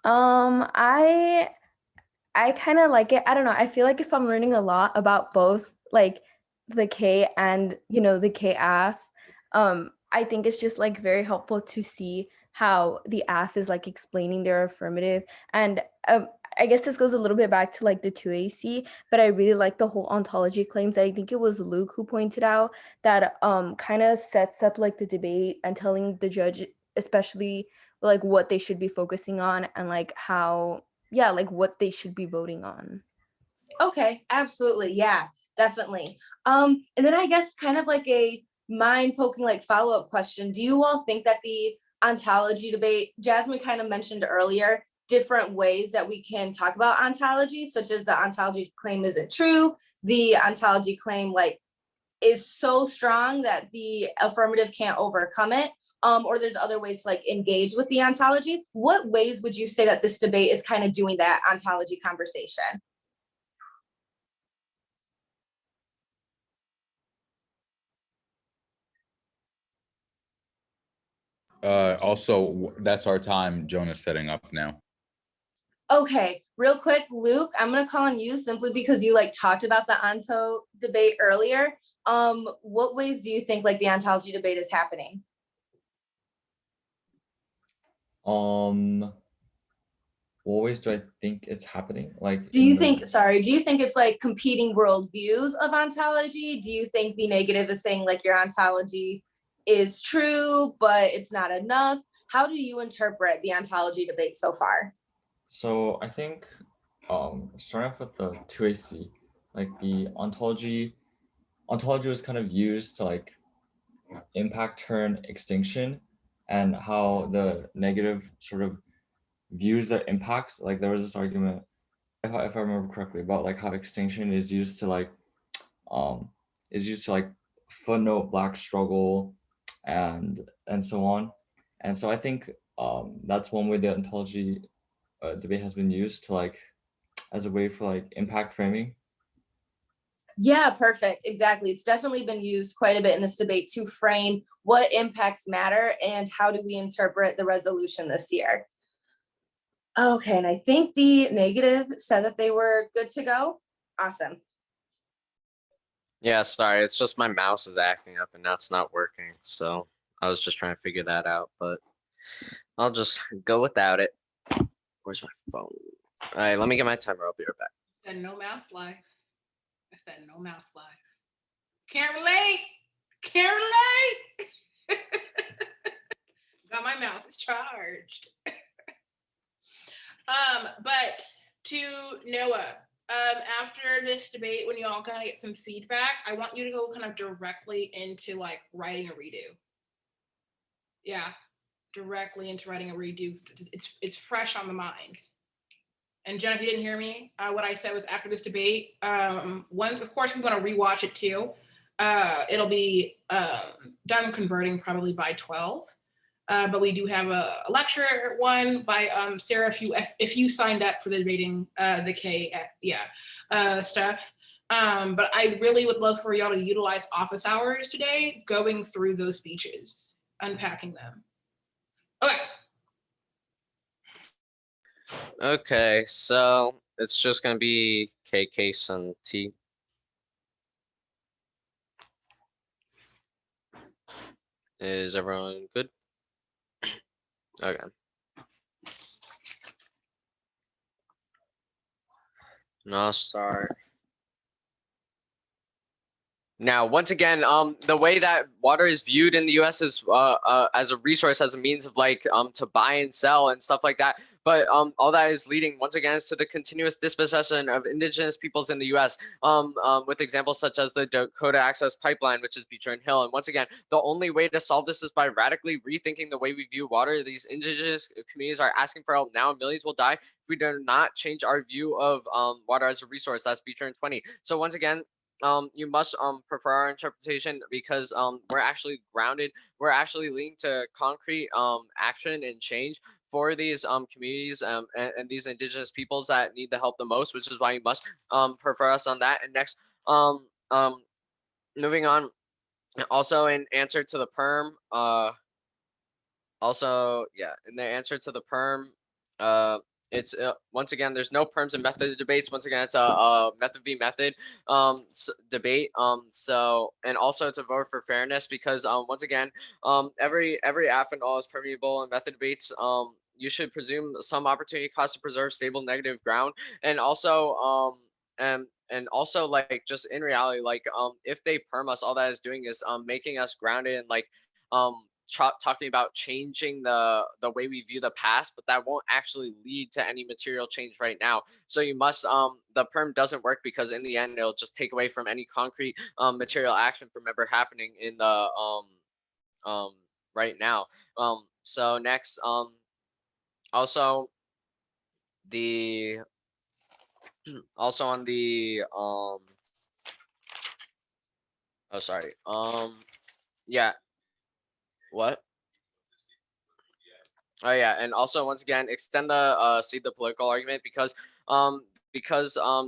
I kind of like it. I don't know. I feel like if I'm learning a lot about both like the K and, the KAF, I think it's just like very helpful to see how the AF is like explaining their affirmative. And I guess this goes a little bit back to like the 2AC, but I really like the whole ontology claims. I think it was Luke who pointed out that kind of sets up like the debate and telling the judge, especially like what they should be focusing on and like how, like what they should be voting on. Okay, absolutely. Yeah, definitely. And then I guess kind of like a mind poking like follow-up question. Do you all think that the ontology debate, Jasmine kind of mentioned earlier, different ways that we can talk about ontology, such as the ontology claim isn't true, the ontology claim like is so strong that the affirmative can't overcome it, or there's other ways to like engage with the ontology. What ways would you say that this debate is kind of doing that ontology conversation? Also, that's our time. Jonah's setting up now. Okay, real quick, Luke, I'm gonna call on you simply because you like talked about the onto debate earlier. What ways do you think like the ontology debate is happening? What ways do I think it's happening? Like, do you think it's like competing worldviews of ontology? Do you think the negative is saying like your ontology is true, but it's not enough? How do you interpret the ontology debate so far? So I think starting off with the 2AC, like the ontology was kind of used to like impact turn extinction, and how the negative sort of views the impacts. Like there was this argument, if I remember correctly, about like how extinction is used to like footnote black struggle and so on. And so I think that's one way the ontology debate has been used to like as a way for like impact framing. Yeah, perfect. Exactly. It's definitely been used quite a bit in this debate to frame what impacts matter and how do we interpret the resolution this year. Okay, and I think the negative said that they were good to go. Awesome. Yeah, sorry, it's just my mouse is acting up and now it's not working. So I was just trying to figure that out, but I'll just go without it. Where's my phone? All right, let me get my timer. I'll be right back. I said no mouse life. I said no mouse life. Can't relate. Can't relate. Got my mouse. It's charged. But to Noah, after this debate, when you all kind of get some feedback, I want you to go kind of directly into like writing a redo. Yeah, directly into writing a redo. It's fresh on the mind. And Jen, if you didn't hear me, what I said was after this debate, of course, we want to rewatch it too. It'll be done converting probably by 12. But we do have a lecture one by Sarah. If you signed up for the debating the K, stuff. But I really would love for y'all to utilize office hours today, going through those speeches, unpacking them. Okay. Okay, so it's just gonna be K, case, and T. Is everyone good? Okay. And I'll start. Now, once again, the way that water is viewed in the U.S. is as a resource, as a means of like to buy and sell and stuff like that. But all that is leading, once again, is to the continuous dispossession of indigenous peoples in the U.S. With examples such as the Dakota Access Pipeline, which is Beecher and Hill. And once again, the only way to solve this is by radically rethinking the way we view water. These indigenous communities are asking for help now. Millions will die if we do not change our view of water as a resource. That's Beecher and 20. So once again, you must prefer our interpretation because we're actually grounded. We're actually leading to concrete action and change for these communities and these indigenous peoples that need the help the most, which is why you must prefer us on that. And next, moving on, also in answer to the perm, also, yeah, in the answer to the perm, it's once again, there's no perms and method debates. Once again, it's a method v method debate. So, and also it's a vote for fairness because once again, every AF and all is permeable in method debates. You should presume some opportunity cost to preserve stable negative ground, and also and also like just in reality, like if they perm us, all that is doing is making us grounded and like talking about changing the way we view the past, but that won't actually lead to any material change right now. So you must the perm doesn't work because in the end it'll just take away from any concrete material action from ever happening in the right now. So next, also the also on the oh sorry yeah, what? Oh yeah, and also once again, extend the see the political argument because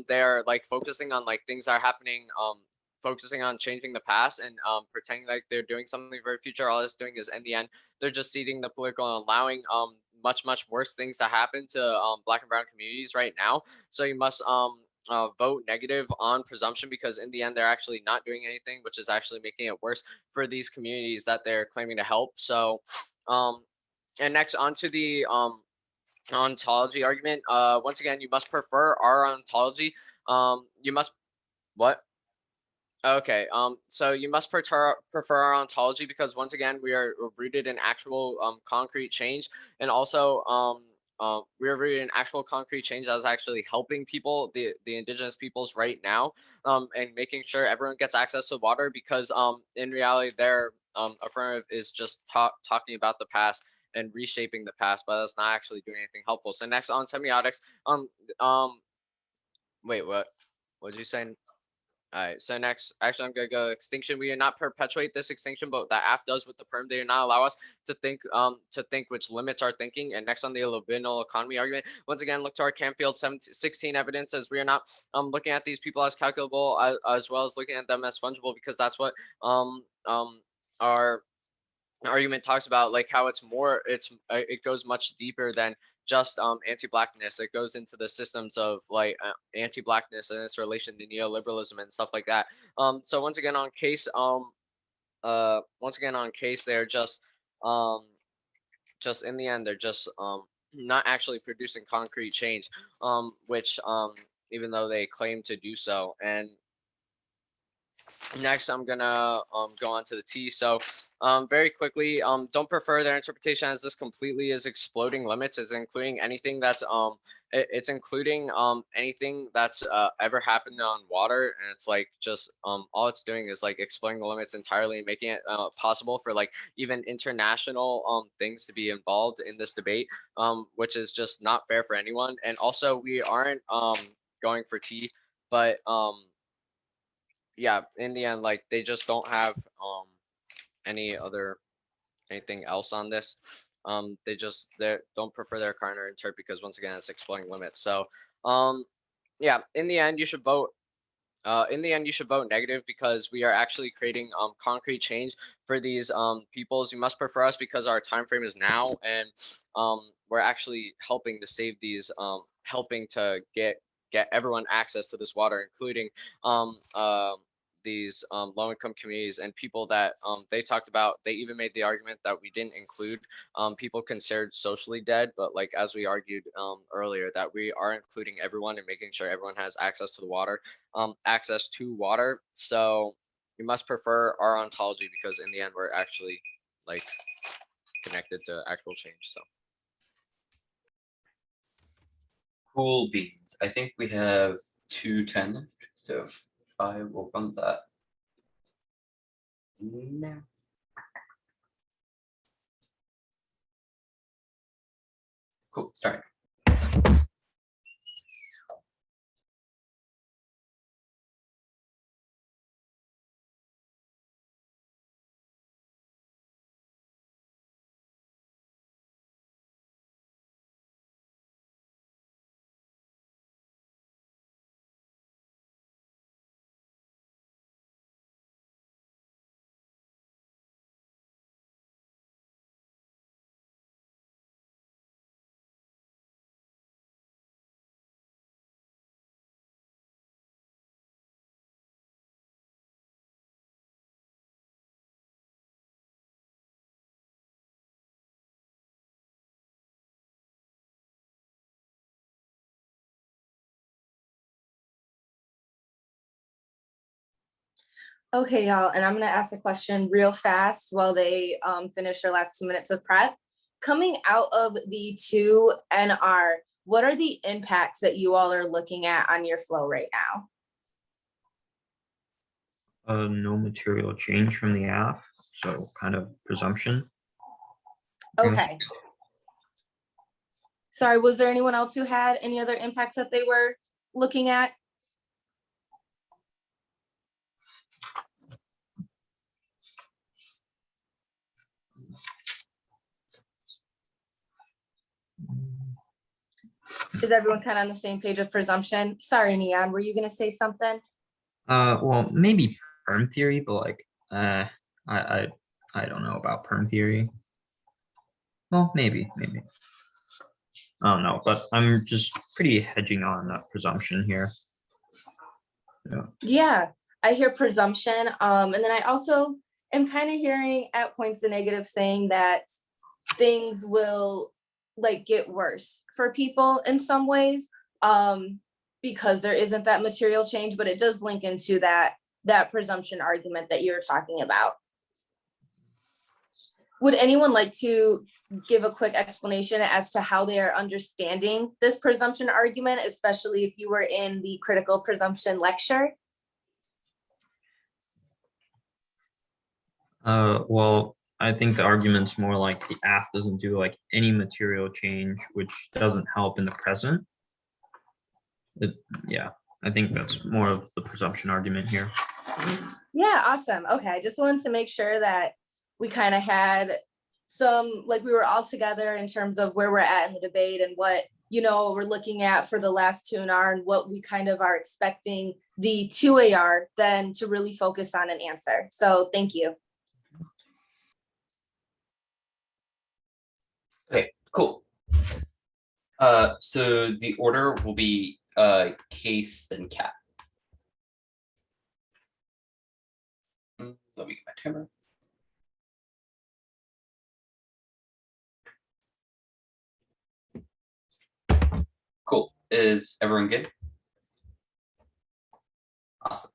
they're like focusing on like things that are happening, focusing on changing the past and pretending like they're doing something for the future. All it's doing is in the end they're just seeding the political and allowing much worse things to happen to Black and brown communities right now. So you must vote negative on presumption because in the end they're actually not doing anything, which is actually making it worse for these communities that they're claiming to help. So and next onto the ontology argument. Once again, you must prefer our ontology. You must what? Okay. So you must prefer our ontology because once again we are rooted in actual concrete change, and also we are rooted in actual concrete change that is actually helping people, the indigenous peoples right now, and making sure everyone gets access to water because in reality their affirmative is just talking about the past and reshaping the past, but that's not actually doing anything helpful. So next on semiotics, wait, what did you say? All right, so next, actually, I'm gonna go extinction. We do not perpetuate this extinction, but that AF does with the perm. They do not allow us to think, which limits our thinking. And next on the libidinal economy argument, once again, look to our Camfield 16 evidence as we are not looking at these people as calculable as well as looking at them as fungible because that's what our argument talks about, like how it goes much deeper than just anti-blackness. It goes into the systems of like anti-blackness and its relation to neoliberalism and stuff like that. So once again on case they're just in the end they're just not actually producing concrete change, which even though they claim to do so. And next, I'm gonna go on to the T. So very quickly, don't prefer their interpretation as this completely is exploding limits. It's including anything that's it's including anything that's ever happened on water, and it's like just all it's doing is like exploring the limits entirely and making it possible for like even international things to be involved in this debate, which is just not fair for anyone. And also we aren't going for T, but yeah, in the end, like they just don't have anything else on this. They don't prefer their current interpret because once again it's exploring limits. So yeah, in the end you should vote negative because we are actually creating concrete change for these peoples. You must prefer us because our time frame is now, and we're actually helping to save these, helping to get everyone access to this water, including these low-income communities and people that they talked about. They even made the argument that we didn't include people considered socially dead, but like as we argued earlier, that we are including everyone and making sure everyone has access to the water, access to water. So we must prefer our ontology because in the end we're actually like connected to actual change. So Cool beans. I think we have 2:10 left, so I will run that now. Cool, start. Okay, y'all, and I'm gonna ask a question real fast while they finish their last 2 minutes of prep. Coming out of the 2NR, what are the impacts that you all are looking at on your flow right now? No material change from the AF, so kind of presumption. Okay. Sorry, was there anyone else who had any other impacts that they were looking at? Is everyone kind of on the same page of presumption? Sorry, Neon, were you gonna say something? Well, maybe perm theory, but like, I don't know about perm theory. Well, maybe. I don't know, but I'm just pretty hedging on presumption here. Yeah, I hear presumption. And then I also am kind of hearing at points the negative saying that things will like get worse for people in some ways, because there isn't that material change, but it does link into that presumption argument that you're talking about. Would anyone like to give a quick explanation as to how they are understanding this presumption argument, especially if you were in the critical presumption lecture? Well, I think the argument's more like the AF doesn't do like any material change, which doesn't help in the present. Yeah, I think that's more of the presumption argument here. Yeah, awesome. Okay, I just wanted to make sure that we kind of had some, like we were all together in terms of where we're at in the debate and what, you know, we're looking at for the last 2NR and what we kind of are expecting the 2AR then to really focus on and answer. So thank you. Okay, cool. So the order will be case then cat. Let me get my timer. Cool. Is everyone good? Awesome.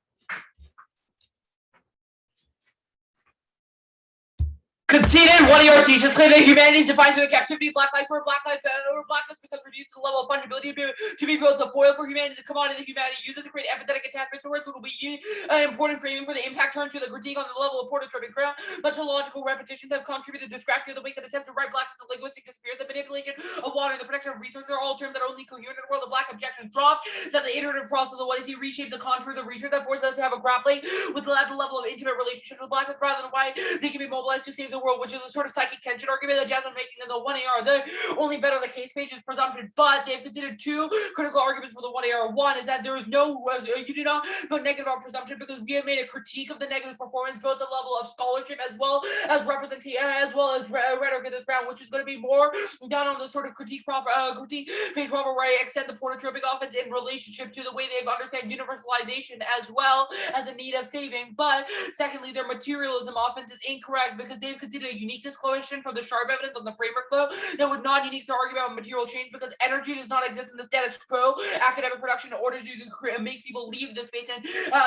Conceded, one of your thesis claimed that humanity is defined through the captivity of Black life, where Black life and over Blackness becomes reduced to the level of fungibility to be built as a foil for humanity, the commodity that humanity uses to create empathetic attachments to words, which will be an important framing for the impact turn to the critique on the level of portraiture crown. Methodological repetitions have contributed to scratch the weight that attempts to write Blackness, the linguistic spirit, the manipulation of water, and the protection of resources are all terms that are only coherent in the world of Black objections drop. That the iterative process of what is he reshapes the contours of research that forces us to have a grappling with the level of intimate relationship with Blackness rather than why they can be mobilized to save the world, which is a sort of psychic tension argument that Jasmine making in the 1AR. The only bet on the case page is presumption, but they've considered two critical arguments for the 1AR. One is that there is no, you do not go negative on presumption because we have made a critique of the negative performance, both the level of scholarship as well as representation, as well as rhetoric in this round, which is going to be more down on the sort of critique page proper where I extend the pornotropic offense in relationship to the way they understand universalization as well as the need of saving. But secondly, their materialism offense is incorrect because they've considered a uniqueness coefficient from the sharp evidence on the framework flow that would not unique to argue about material change because energy is does not exist in the status quo academic production in order to make people leave the space and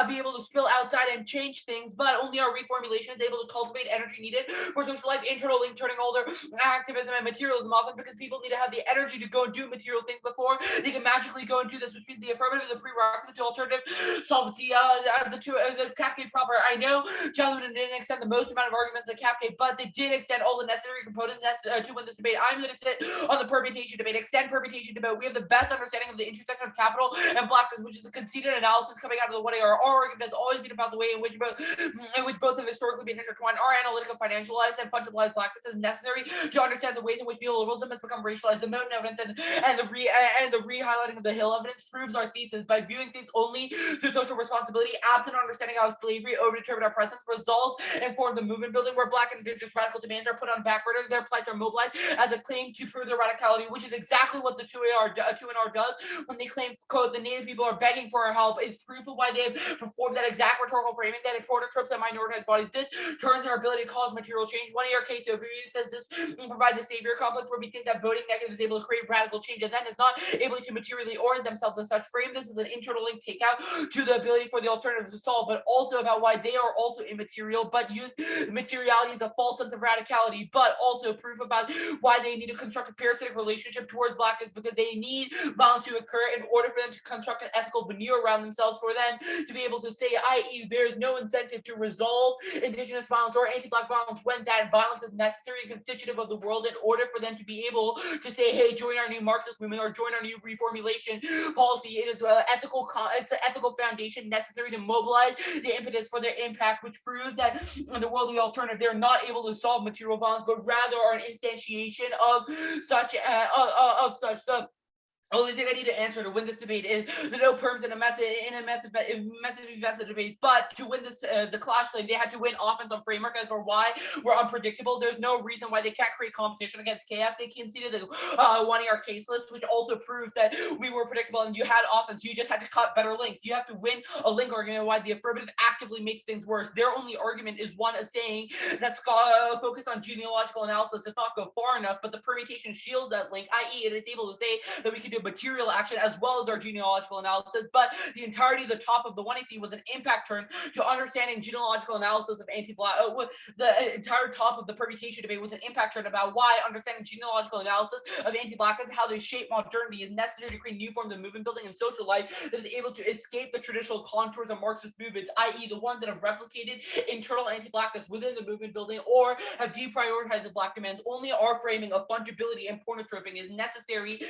be able to spill outside and change things, but only our reformulation is able to cultivate energy needed for social life, internally turning all their activism and materialism off, because people need to have the energy to go and do material things before they can magically go and do this, which means the affirmative is a prerequisite to alternative solvency. The CAPK proper. I know Jasmine didn't extend the most amount of arguments in CAPK, but they did extend all the necessary components to win this debate. I'm going to sit on the permutation debate, extend permutation debate. We have the best understanding of the intersection of capital and blackness, which is a conceded analysis coming out of the 1A. Our argument has always been about the way in which both have historically been intertwined. Our analytical, financialized, and fundamentalized blackness is necessary to understand the ways in which neoliberalism has become racialized. The mountain evidence and the re-highlighting of the Hill evidence proves our thesis. By viewing things only through social responsibility, absent understanding how slavery overdetermined our presence, results and forms of movement building where black and indigenous radical demands are put on back burner, their plights are mobilized as a claim to prove their radicality, which is exactly what the 2NR does when they claim, quote, the native people are begging for our help, is proof of why they've performed that exact rhetorical framing that important tropes and minoritized bodies. This turns our ability to cause material change. One of your case overviews says this provides a savior complex where we think that voting negative is able to create radical change and then is not able to materially orient themselves as such. Frame this as an internal link takeout to the ability for the alternatives to solve, but also about why they are also immaterial, but use materiality as a false sense of radicality, but also proof about why they need to construct a parasitic relationship towards blackness, because they need violence to occur in order for them to construct an ethical veneer around themselves for them to be able to say, i.e., there is no incentive to resolve indigenous violence or anti-black violence when that violence is necessary and constitutive of the world in order for them to be able to say, hey, join our new Marxist movement or join our new reformulation policy. It is it's the ethical foundation necessary to mobilize the impetus for their impact, which proves that in the world of the alternative, they're not able to solve material violence, but rather are an instantiation of such the only thing I need to answer to win this debate is the no perms in a method debate. But to win this, the clash claim, they had to win offense on framework as for why we're unpredictable. There's no reason why they can't create competition against KF. They conceded the 1AR case list, which also proves that we were predictable and you had offense. You just had to cut better links. You have to win a link argument why the affirmative actively makes things worse. Their only argument is one of saying that focus on genealogical analysis does not go far enough, but the permutation shields that link, i.e. it is able to say that we can do material action as well as our genealogical analysis, but the entirety of the top of the 1AC was an impact turn to understanding genealogical analysis of anti-black. The entire top of the permutation debate was an impact turn about why understanding genealogical analysis of anti-blackness, how they shape modernity, is necessary to create new forms of movement building and social life that is able to escape the traditional contours of Marxist movements, i.e. the ones that have replicated internal anti-blackness within the movement building or have deprioritized the black demands. Only our framing of fungibility and pornotroping is necessary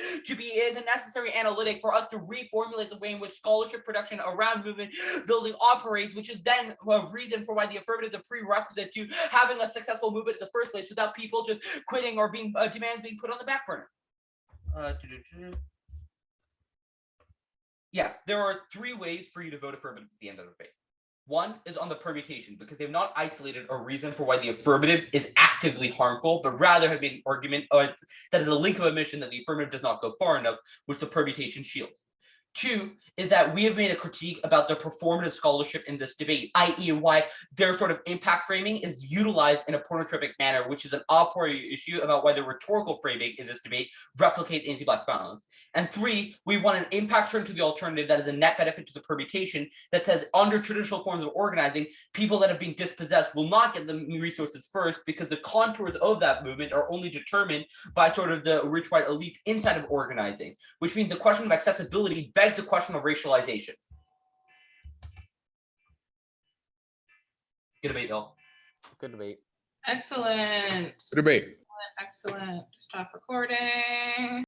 a necessary analytic for us to reformulate the way in which scholarship production around movement building operates, which is then a reason for why the affirmative is a prerequisite to having a successful movement in the first place without people just quitting or being demands being put on the back burner. Yeah, there are three ways for you to vote affirmative at the end of the debate. One is on the permutation, because they've not isolated a reason for why the affirmative is actively harmful, but rather have made an argument that is a link of omission that the affirmative does not go far enough, which the permutation shields. Two is that we have made a critique about their performative scholarship in this debate, i.e. why their sort of impact framing is utilized in a pornotropic manner, which is an a priori issue about why the rhetorical framing in this debate replicates anti-black violence. And three, we want an impact turn to the alternative that is a net benefit to the permutation that says under traditional forms of organizing, people that have been dispossessed will not get the resources first because the contours of that movement are only determined by sort of the rich white elite inside of organizing, which means the question of accessibility begs the question of racialization. Good debate, y'all. Good debate. Excellent. Good debate. Excellent. Stop recording.